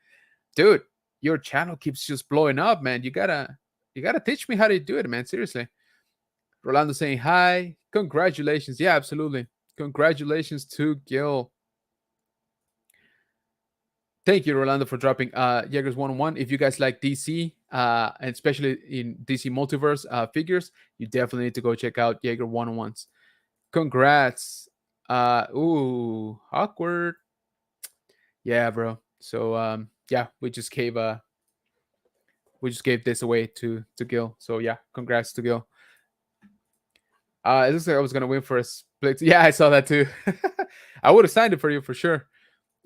Dude, your channel keeps just blowing up, man. You gotta teach me how to do it, man. Seriously. Rolando saying hi. Congratulations. Yeah, absolutely. Congratulations to Gil. Thank you, Rolando, for dropping Jaeger's 101. If you guys like DC, and especially in DC Multiverse figures, you definitely need to go check out Jaeger 101s. Congrats. Ooh, awkward. Yeah, bro. So yeah, we just gave this away to Gil. So yeah, congrats to Gil. It looks like I was gonna win for a split. Yeah, I saw that too. I would have signed it for you for sure.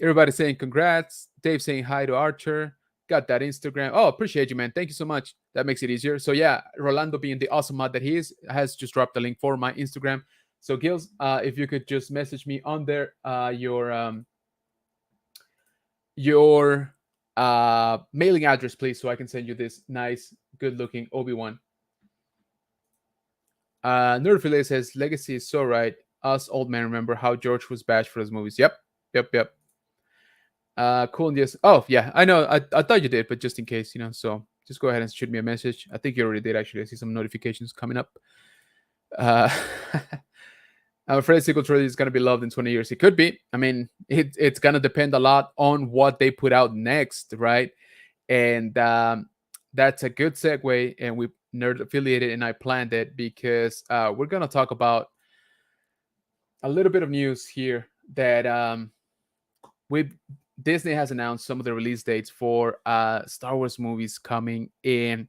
Everybody saying congrats. Dave saying hi to Archer. Got that Instagram. Oh, appreciate you, man. Thank you so much. That makes it easier. So yeah, Rolando, being the awesome mod that he is, has just dropped the link for my Instagram. So Gils, if you could just message me on there your mailing address, please, so I can send you this nice, good-looking Obi-Wan. Nerdfile says Legacy is so right. Us old men remember how George was bashed for his movies. Yep, yep, yep. Cool. And yes. Oh, yeah. I know. I thought you did, but just in case, So just go ahead and shoot me a message. I think you already did. Actually, I see some notifications coming up. Uh, I'm afraid sequel trilogy is going to be loved in 20 years. It could be. I mean, it's going to depend a lot on what they put out next, right? And that's a good segue. And we nerd affiliated, and I planned it because we're going to talk about a little bit of news here that we Disney has announced some of the release dates for Star Wars movies coming in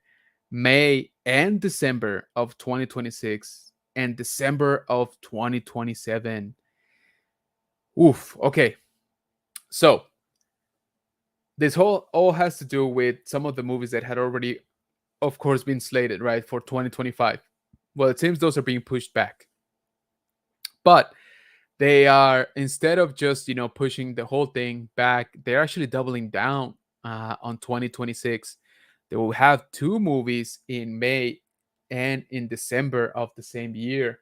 May and December of 2026 and December of 2027. Oof. Okay. So this whole all has to do with some of the movies that had already, of course, been slated, right, for 2025. Well, it seems those are being pushed back. But they are, instead of just pushing the whole thing back, they're actually doubling down on 2026. They will have two movies in May and in December of the same year.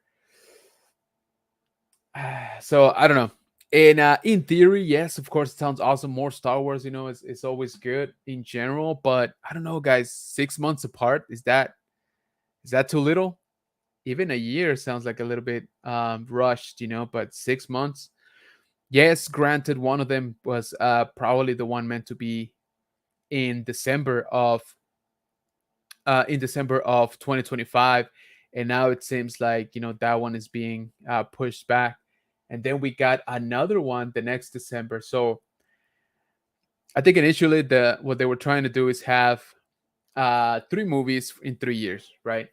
So I don't know. And in theory, yes, of course, it sounds awesome. More Star Wars, it's always good in general. But I don't know, guys. 6 months apart, is that too little? Even a year sounds like a little bit rushed, But 6 months, yes, granted, one of them was probably the one meant to be in December of 2025, and now it seems like that one is being pushed back, and then we got another one the next December. So I think initially what they were trying to do is have three movies in 3 years, right?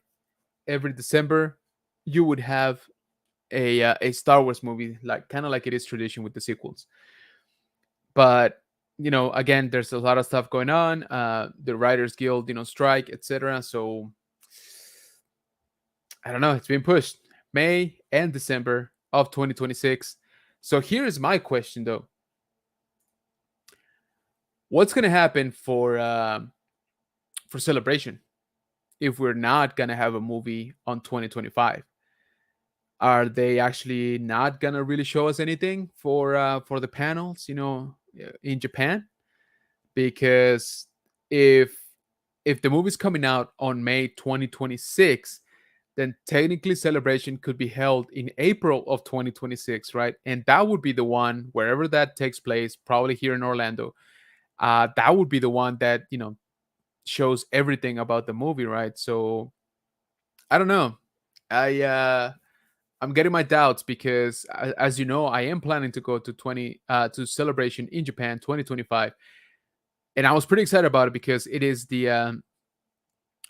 Every December you would have a Star Wars movie, like kind of like it is tradition with the sequels. But again, there's a lot of stuff going on, the Writers Guild strike, etc. So I don't know, it's been pushed May and December of 2026. So here's my question though: what's going to happen for Celebration if we're not going to have a movie on 2025? Are they actually not going to really show us anything for the panels in Japan? Because if if the movie's coming out on May 2026, then technically Celebration could be held in April of 2026, right? And that would be the one, wherever that takes place, probably here in Orlando. That would be the one that shows everything about the movie, right? So I don't know. I'm getting my doubts because, as you know, I am planning to go to Celebration in Japan 2025, and I was pretty excited about it because it is the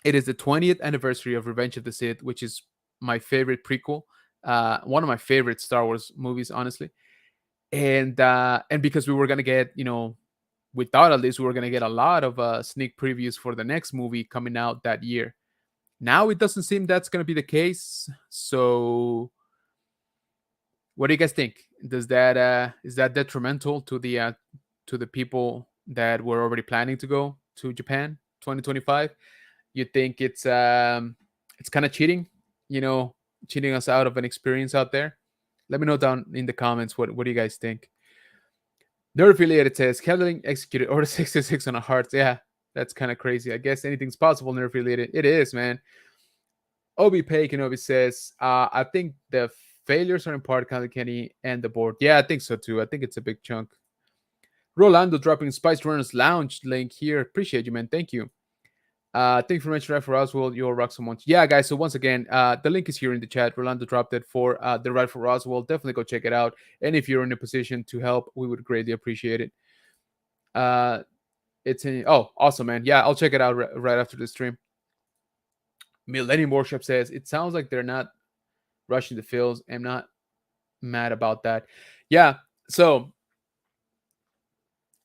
20th anniversary of Revenge of the Sith, which is my favorite prequel, one of my favorite Star Wars movies, honestly. And because we were gonna get, without at least we were gonna get a lot of sneak previews for the next movie coming out that year. Now it doesn't seem that's gonna be the case. So, what do you guys think? Does that is that detrimental to the people that were already planning to go to Japan 2025? You think it's kind of cheating, you know, cheating us out of an experience out there? Let me know down in the comments what do you guys think. Nerd affiliated says Kevin executed order 66 on a heart. Yeah, that's kind of crazy. I guess anything's possible. Nerd affiliated, it is, man. Obi Pay Kenobi says, I think the failures are in part Kenny and the board. Yeah, I think so too. I think it's a big chunk. Rolando dropping Spice Runners Lounge link here. Appreciate you, man. Thank you. Thank you for mentioning Ride for Roswell. You'll rock so much. Yeah, guys. So once again, the link is here in the chat. Rolando dropped it for the Ride for Roswell. Definitely go check it out. And if you're in a position to help, we would greatly appreciate it. It's in. Oh, awesome, man. Yeah, I'll check it out right after the stream. Millennium Workshop says it sounds like they're not rushing the fills. I'm not mad about that. Yeah. So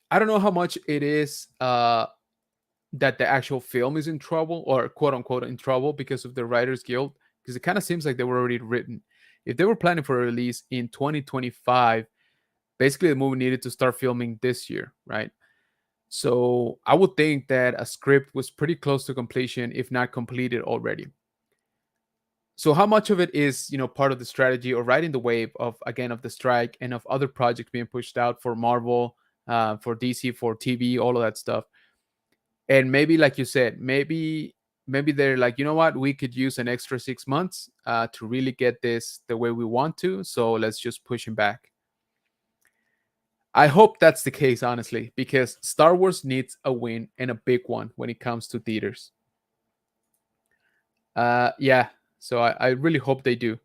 I don't know how much it is. That the actual film is in trouble or quote unquote in trouble because of the Writers Guild, because it kind of seems like they were already written. If they were planning for a release in 2025, basically the movie needed to start filming this year, right? So I would think that a script was pretty close to completion, if not completed already. So how much of it is, part of the strategy or riding the wave of, again, of the strike and of other projects being pushed out for Marvel, for DC, for TV, all of that stuff. And maybe, like you said, maybe they're like, you know what, we could use an extra 6 months to really get this the way we want to, so let's just push him back. I hope that's the case, honestly, because Star Wars needs a win, and a big one, when it comes to theaters. Yeah, so I really hope they do.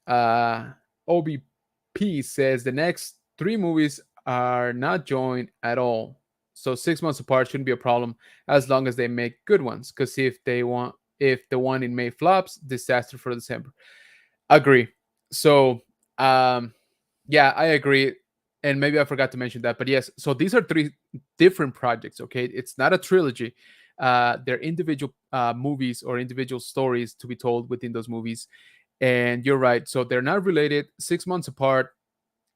uh OBP says the next three movies are not joined at all, so 6 months apart shouldn't be a problem, as long as they make good ones, because if the one in May flops, disaster for December. Agree. So, yeah, I agree. And maybe I forgot to mention that, but yes. So these are three different projects. Okay, it's not a trilogy. They're individual movies or individual stories to be told within those movies. And you're right. So they're not related. 6 months apart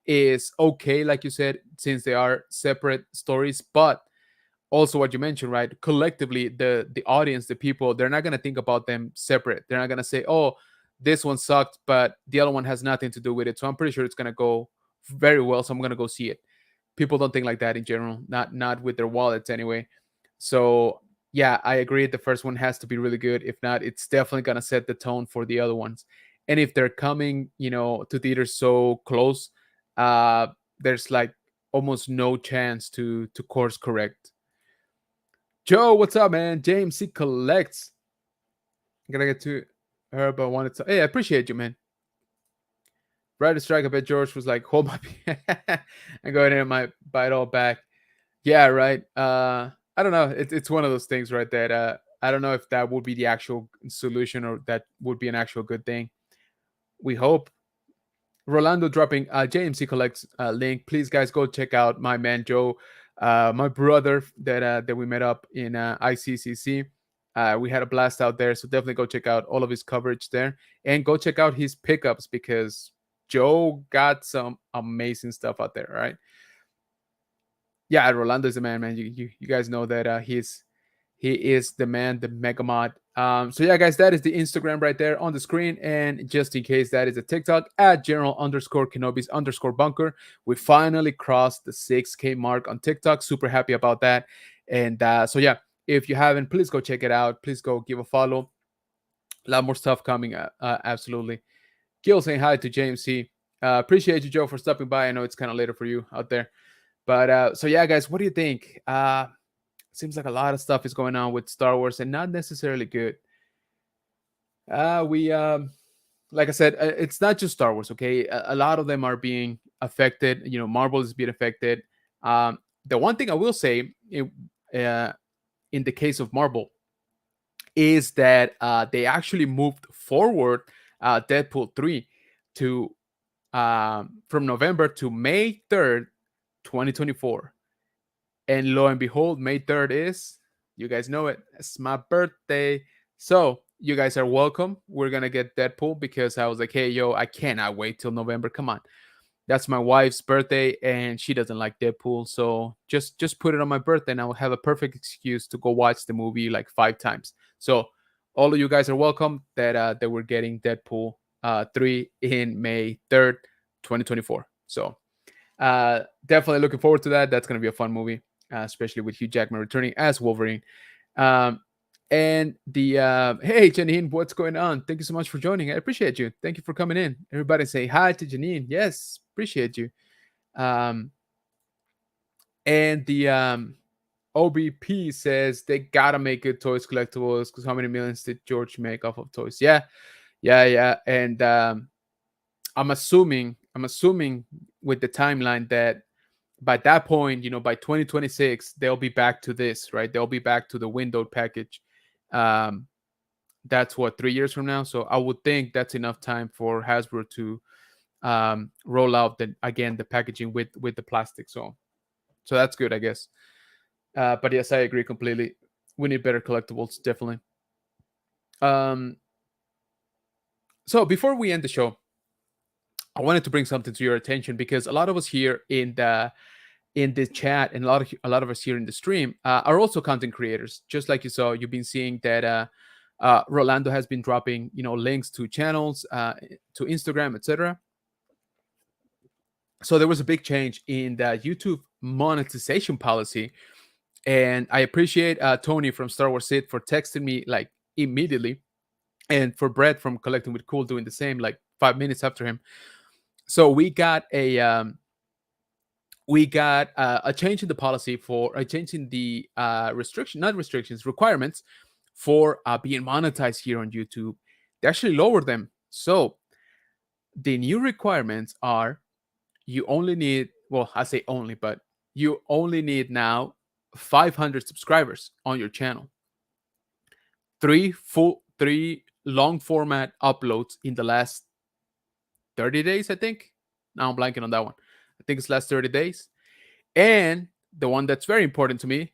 is okay, like you said, since they are separate stories. But also what you mentioned, right? Collectively, the audience, the people, they're not gonna think about them separate. They're not gonna say, "Oh, this one sucked, but the other one has nothing to do with it." So I'm pretty sure it's gonna go very well. So I'm gonna go see it. People don't think like that in general, not with their wallets anyway. So yeah, I agree. The first one has to be really good. If not, it's definitely gonna set the tone for the other ones. And if they're coming, to theaters so close, uh, there's like almost no chance to course correct. Joe, what's up, man? James, he collects. I'm gonna get to her, but I wanted to. Hey, I appreciate you, man. Right to strike. I bet George was like, hold my and go ahead and might buy it all back. Yeah, right. I don't know. It's one of those things, right? That I don't know if that would be the actual solution, or that would be an actual good thing. We hope. Rolando dropping JMC collects link. Please, guys, go check out my man Joe, my brother that we met up in ICCC. We had a blast out there, so definitely go check out all of his coverage there, and go check out his pickups, because Joe got some amazing stuff out there. Right? Yeah, Rolando is the man, man. You guys know that he is the man, the mega mod. So yeah, guys, that is the Instagram right there on the screen. And just in case, that is a TikTok at general_Kenobis_bunker. We finally crossed the 6K mark on TikTok. Super happy about that. And so yeah, if you haven't, please go check it out. Please go give a follow. A lot more stuff coming. Absolutely. Gil saying hi to James C. Appreciate you, Joe, for stopping by. I know it's kind of later for you out there. But so yeah, guys, what do you think? Seems like a lot of stuff is going on with Star Wars, and not necessarily good. We Like I said, it's not just Star Wars. Okay, a lot of them are being affected. Marvel is being affected. The one thing I will say, in the case of Marvel, is that they actually moved forward Deadpool 3 to from November to May 3rd, 2024. And lo and behold, May 3rd is, you guys know it, it's my birthday. So you guys are welcome. We're going to get Deadpool, because I was like, hey, yo, I cannot wait till November. Come on. That's my wife's birthday, and she doesn't like Deadpool. So just put it on my birthday, and I will have a perfect excuse to go watch the movie like 5 times. So all of you guys are welcome that we're getting Deadpool 3 in May 3rd, 2024. So definitely looking forward to that. That's going to be a fun movie, especially with Hugh Jackman returning as Wolverine. Um, and the Hey, Janine, what's going on? Thank you so much for joining. I appreciate you. Thank you for coming in. Everybody say hi to Janine. Yes, appreciate you. Um, and the OBP says they gotta make good toys collectibles, because how many millions did George make off of toys? Yeah, yeah. And I'm assuming with the timeline that by that point, by 2026, they'll be back to this, right? They'll be back to the windowed package. Um, that's what, 3 years from now. So I would think that's enough time for Hasbro to roll out the packaging with the plastic. So that's good, I guess. But yes, I agree completely. We need better collectibles, definitely. Um, so before we end the show, I wanted to bring something to your attention, because a lot of us here in the chat, and a lot of us here in the stream are also content creators. Just like you saw, you've been seeing that Rolando has been dropping, links to channels, to Instagram, etc. So there was a big change in the YouTube monetization policy, and I appreciate Tony from Star Wars Sid for texting me like immediately, and for Brett from Collecting with Cool doing the same like 5 minutes after him. So we got a change in the policy for a change in the restriction, not restrictions, requirements for being monetized here on YouTube. They actually lowered them. So the new requirements are you only need, well, I say only, but you only need now 500 subscribers on your channel, three long format uploads in the last 30 days, I think. Now I'm blanking on that one. I think it's last 30 days. And the one that's very important to me,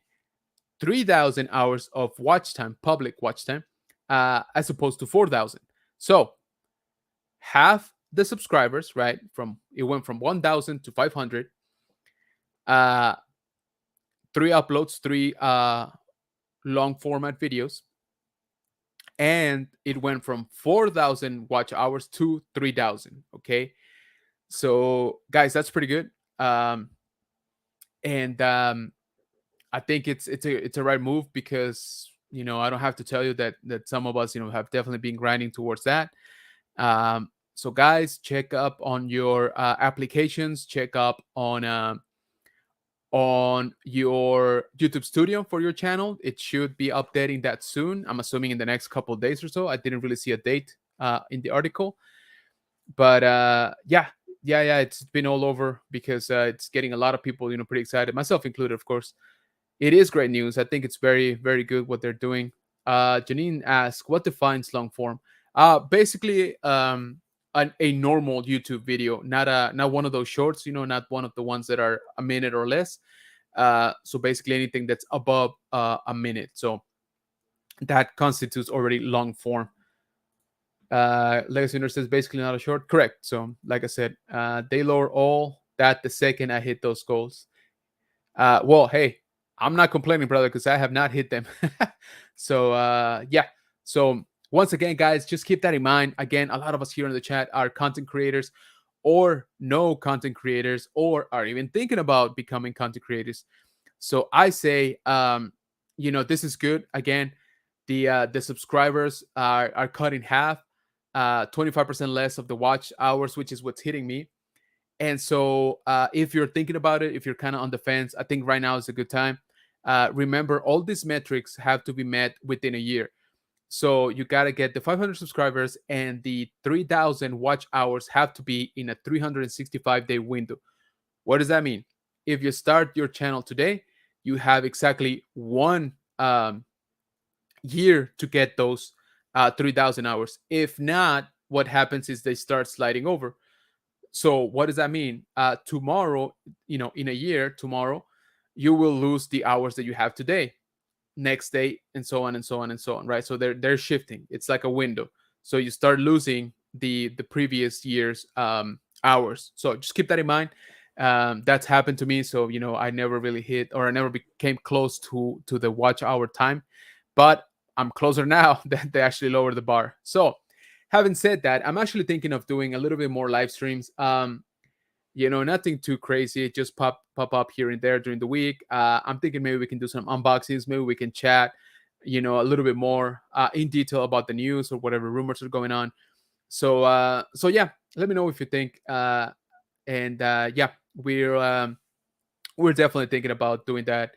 3,000 hours of watch time, public watch time, as opposed to 4,000. So half the subscribers, right? It went from 1,000 to 500. Uh, three uploads, three long format videos, and it went from 4,000 watch hours to 3,000. Okay, so guys, that's pretty good. And I think it's a right move because I don't have to tell you that some of us have definitely been grinding towards that. So guys, check up on your applications. Check up on your YouTube Studio for your channel. It should be updating that soon. I'm assuming in the next couple of days or so. I didn't really see a date in the article, but yeah, it's been all over because it's getting a lot of people, pretty excited, myself included, of course. It is great news. I think it's very, very good what they're doing. Janine asks, what defines long form? Basically, a normal YouTube video, not one of those shorts, not one of the ones that are a minute or less. So basically, anything that's above a minute. So that constitutes already long form. Legacy Winner says basically not a short. Correct. So, like I said, they lower all that the second I hit those goals. Well, hey, I'm not complaining, brother, because I have not hit them. So, yeah. So, once again, guys, just keep that in mind. Again, a lot of us here in the chat are content creators or no content creators or are even thinking about becoming content creators. So, I say, this is good. Again, the subscribers are cut in half, 25% less of the watch hours, which is what's hitting me. And so, if you're thinking about it, if you're kind of on the fence, I think right now is a good time. Remember, all these metrics have to be met within a year. So you got to get the 500 subscribers, and the 3,000 watch hours have to be in a 365-day window. What does that mean? If you start your channel today, you have exactly 1 year to get those 3,000 hours. If not, what happens is they start sliding over. So what does that mean? Tomorrow, in a year, tomorrow, you will lose the hours that you have today, next day, and so on and so on and so on, right? So they're shifting. It's like a window. So you start losing the previous year's hours. So just keep that in mind. That's happened to me. So I never really hit, or I never became close to the watch hour time, but I'm closer now that they actually lowered the bar. So having said that, I'm actually thinking of doing a little bit more live streams. Nothing too crazy, just pop up here and there during the week. I'm thinking maybe we can do some unboxings, maybe we can chat, a little bit more in detail about the news or whatever rumors are going on. So yeah, let me know if you think. And yeah, we're definitely thinking about doing that.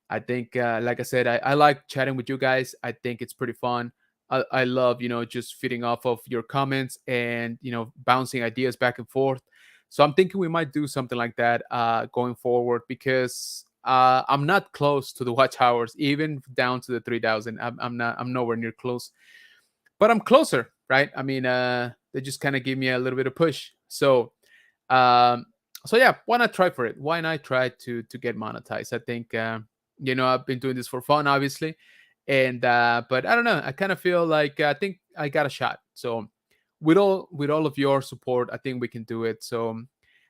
I think, like I said, I like chatting with you guys. I think it's pretty fun. I love, just feeding off of your comments and, bouncing ideas back and forth. So I'm thinking we might do something like that going forward because I'm not close to the watch hours, even down to the 3,000. I'm nowhere near close, but I'm closer, right? I mean, they just kind of give me a little bit of push. Um, so yeah, why not try for it? Why not try to get monetized? I think I've been doing this for fun, obviously, and but I don't know. I kind of feel like I think I got a shot. So with all of your support, I think we can do it. So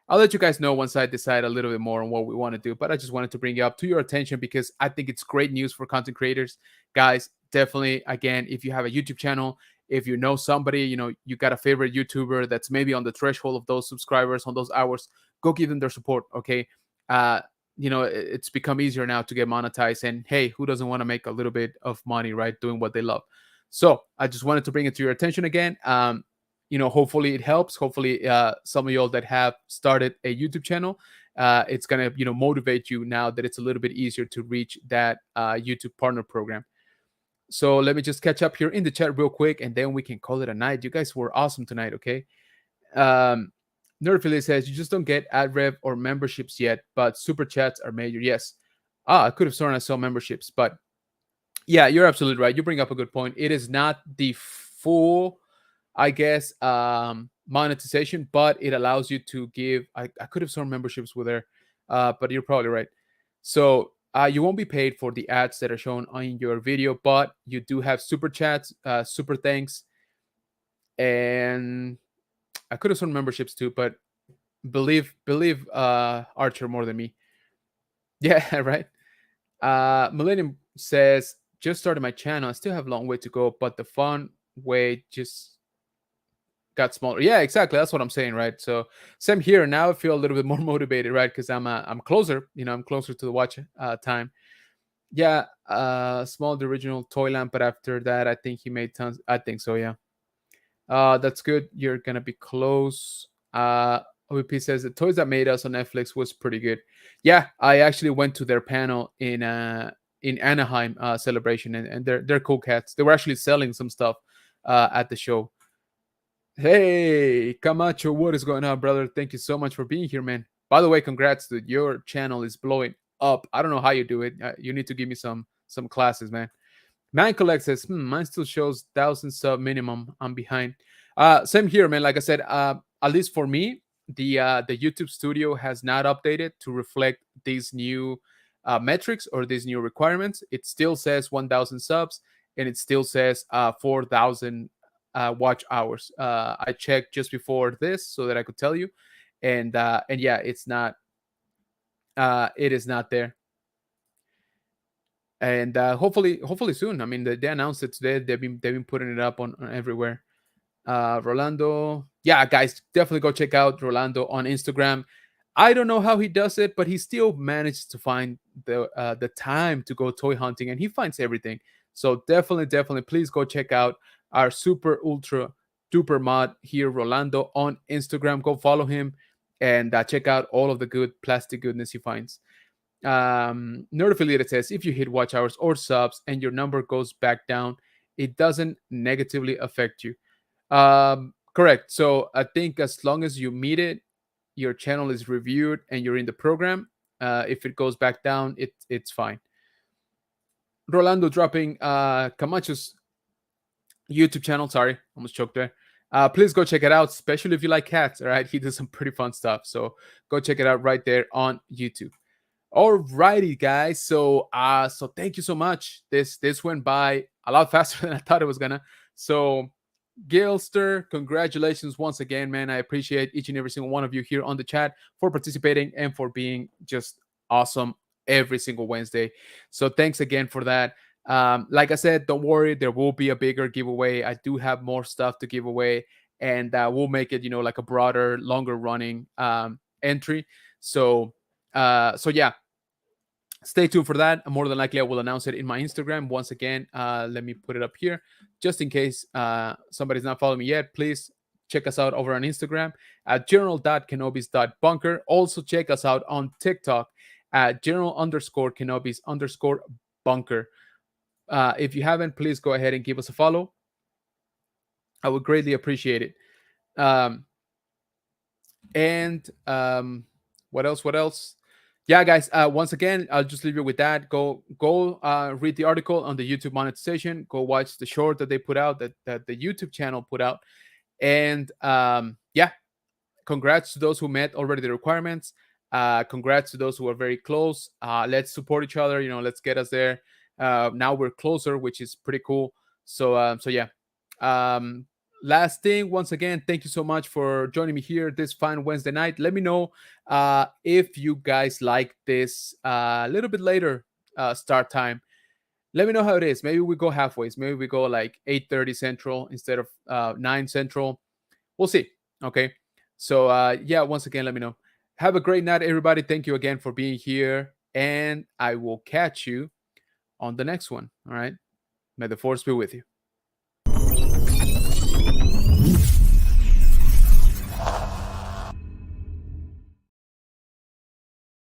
I'll let you guys know once I decide a little bit more on what we want to do. But I just wanted to bring it up to your attention because I think it's great news for content creators, guys. definitely, again, if you have a YouTube channel, if you know somebody, you got a favorite YouTuber that's maybe on the threshold of those subscribers on those hours, go give them their support. Okay. uh it's become easier now to get monetized, and hey, who doesn't want to make a little bit of money, right, doing what they love? So I just wanted to bring it to your attention again. Hopefully it helps. Hopefully some of y'all that have started a YouTube channel, it's gonna motivate you now that it's a little bit easier to reach that YouTube partner program. So let me just catch up here in the chat real quick, and then we can call it a night. You guys were awesome tonight. Okay. um Nerdphilly says you just don't get ad rev or memberships yet, but super chats are major. Yes. I could have sworn I saw memberships, but yeah, you're absolutely right. You bring up a good point. It is not the full, I guess, monetization, but it allows you to give. I could have sworn memberships were there, but you're probably right. So you won't be paid for the ads that are shown on your video, but you do have super chats, super thanks, and I could have sworn memberships too, but believe Archer more than me. Yeah, right. Millennium says, just started my channel. I still have a long way to go, but the fun way just got smaller. Yeah, exactly. That's what I'm saying, right? So same here. Now I feel a little bit more motivated, right? Because I'm closer. I'm closer to the watch time. Yeah, small the original toy lamp, but after that, I think he made tons. I think so. Yeah. That's good. You're gonna be close. OVP says the Toys That Made Us on Netflix was pretty good. Yeah, I actually went to their panel in Anaheim celebration, and they're cool cats. They were actually selling some stuff at the show. Hey, Camacho, what is going on, brother? Thank you so much for being here, man. By the way, congrats, dude. Your channel is blowing up. I don't know how you do it. You need to give me some classes, man. Man Collect says, mine still shows 1,000 sub minimum. I'm behind. Same here, man. Like I said, at least for me, the YouTube Studio has not updated to reflect these new metrics or these new requirements. It still says 1,000 subs, and it still says 4,000 watch hours. I checked just before this so that I could tell you, and yeah, it's not. It is not there, and hopefully soon. I mean, they announced it today. They've been putting it up on everywhere. Rolando, yeah, guys, definitely go check out Rolando on Instagram. I don't know how he does it, but he still managed to find the time to go toy hunting, and he finds everything. So definitely, please go check out our super ultra duper mod here, Rolando, on Instagram. Go follow him and check out all of the good plastic goodness he finds. Nerd Affiliated says if you hit watch hours or subs and your number goes back down, it doesn't negatively affect you. Correct. So I think as long as you meet it, your channel is reviewed and you're in the program. If it goes back down, it's fine. Rolando dropping Camacho's YouTube channel. Sorry, almost choked there. Please go check it out, especially if you like cats. All right, he does some pretty fun stuff. So go check it out right there on YouTube. Alrighty, guys. So thank you so much. This went by a lot faster than I thought it was gonna. So Gilster, congratulations once again, man. I appreciate each and every single one of you here on the chat for participating and for being just awesome every single Wednesday. So thanks again for that. Like I said, don't worry, there will be a bigger giveaway. I do have more stuff to give away, and we'll make it, like a broader, longer running entry. So yeah, stay tuned for that. More than likely, I will announce it in my Instagram. Once again, let me put it up here just in case somebody's not following me yet. Please check us out over on Instagram at general.kenobis.bunker. Also, check us out on TikTok at general_kenobis_bunker. If you haven't, please go ahead and give us a follow. I would greatly appreciate it. What else? Yeah, guys, once again, I'll just leave you with that. Go read the article on the YouTube monetization. Go watch the short that they put out, that the YouTube channel put out. And yeah, congrats to those who met already the requirements. Congrats to those who are very close. Let's support each other. Let's get us there. Now we're closer, which is pretty cool. So yeah. Last thing, once again, thank you so much for joining me here this fine Wednesday night. Let me know if you guys like this a little bit later start time. Let me know how it is. Maybe we go halfways. Maybe we go like 8:30 Central instead of 9 Central. We'll see. Okay. So yeah, once again, let me know. Have a great night, everybody. Thank you again for being here. And I will catch you on the next one. All right. May the force be with you.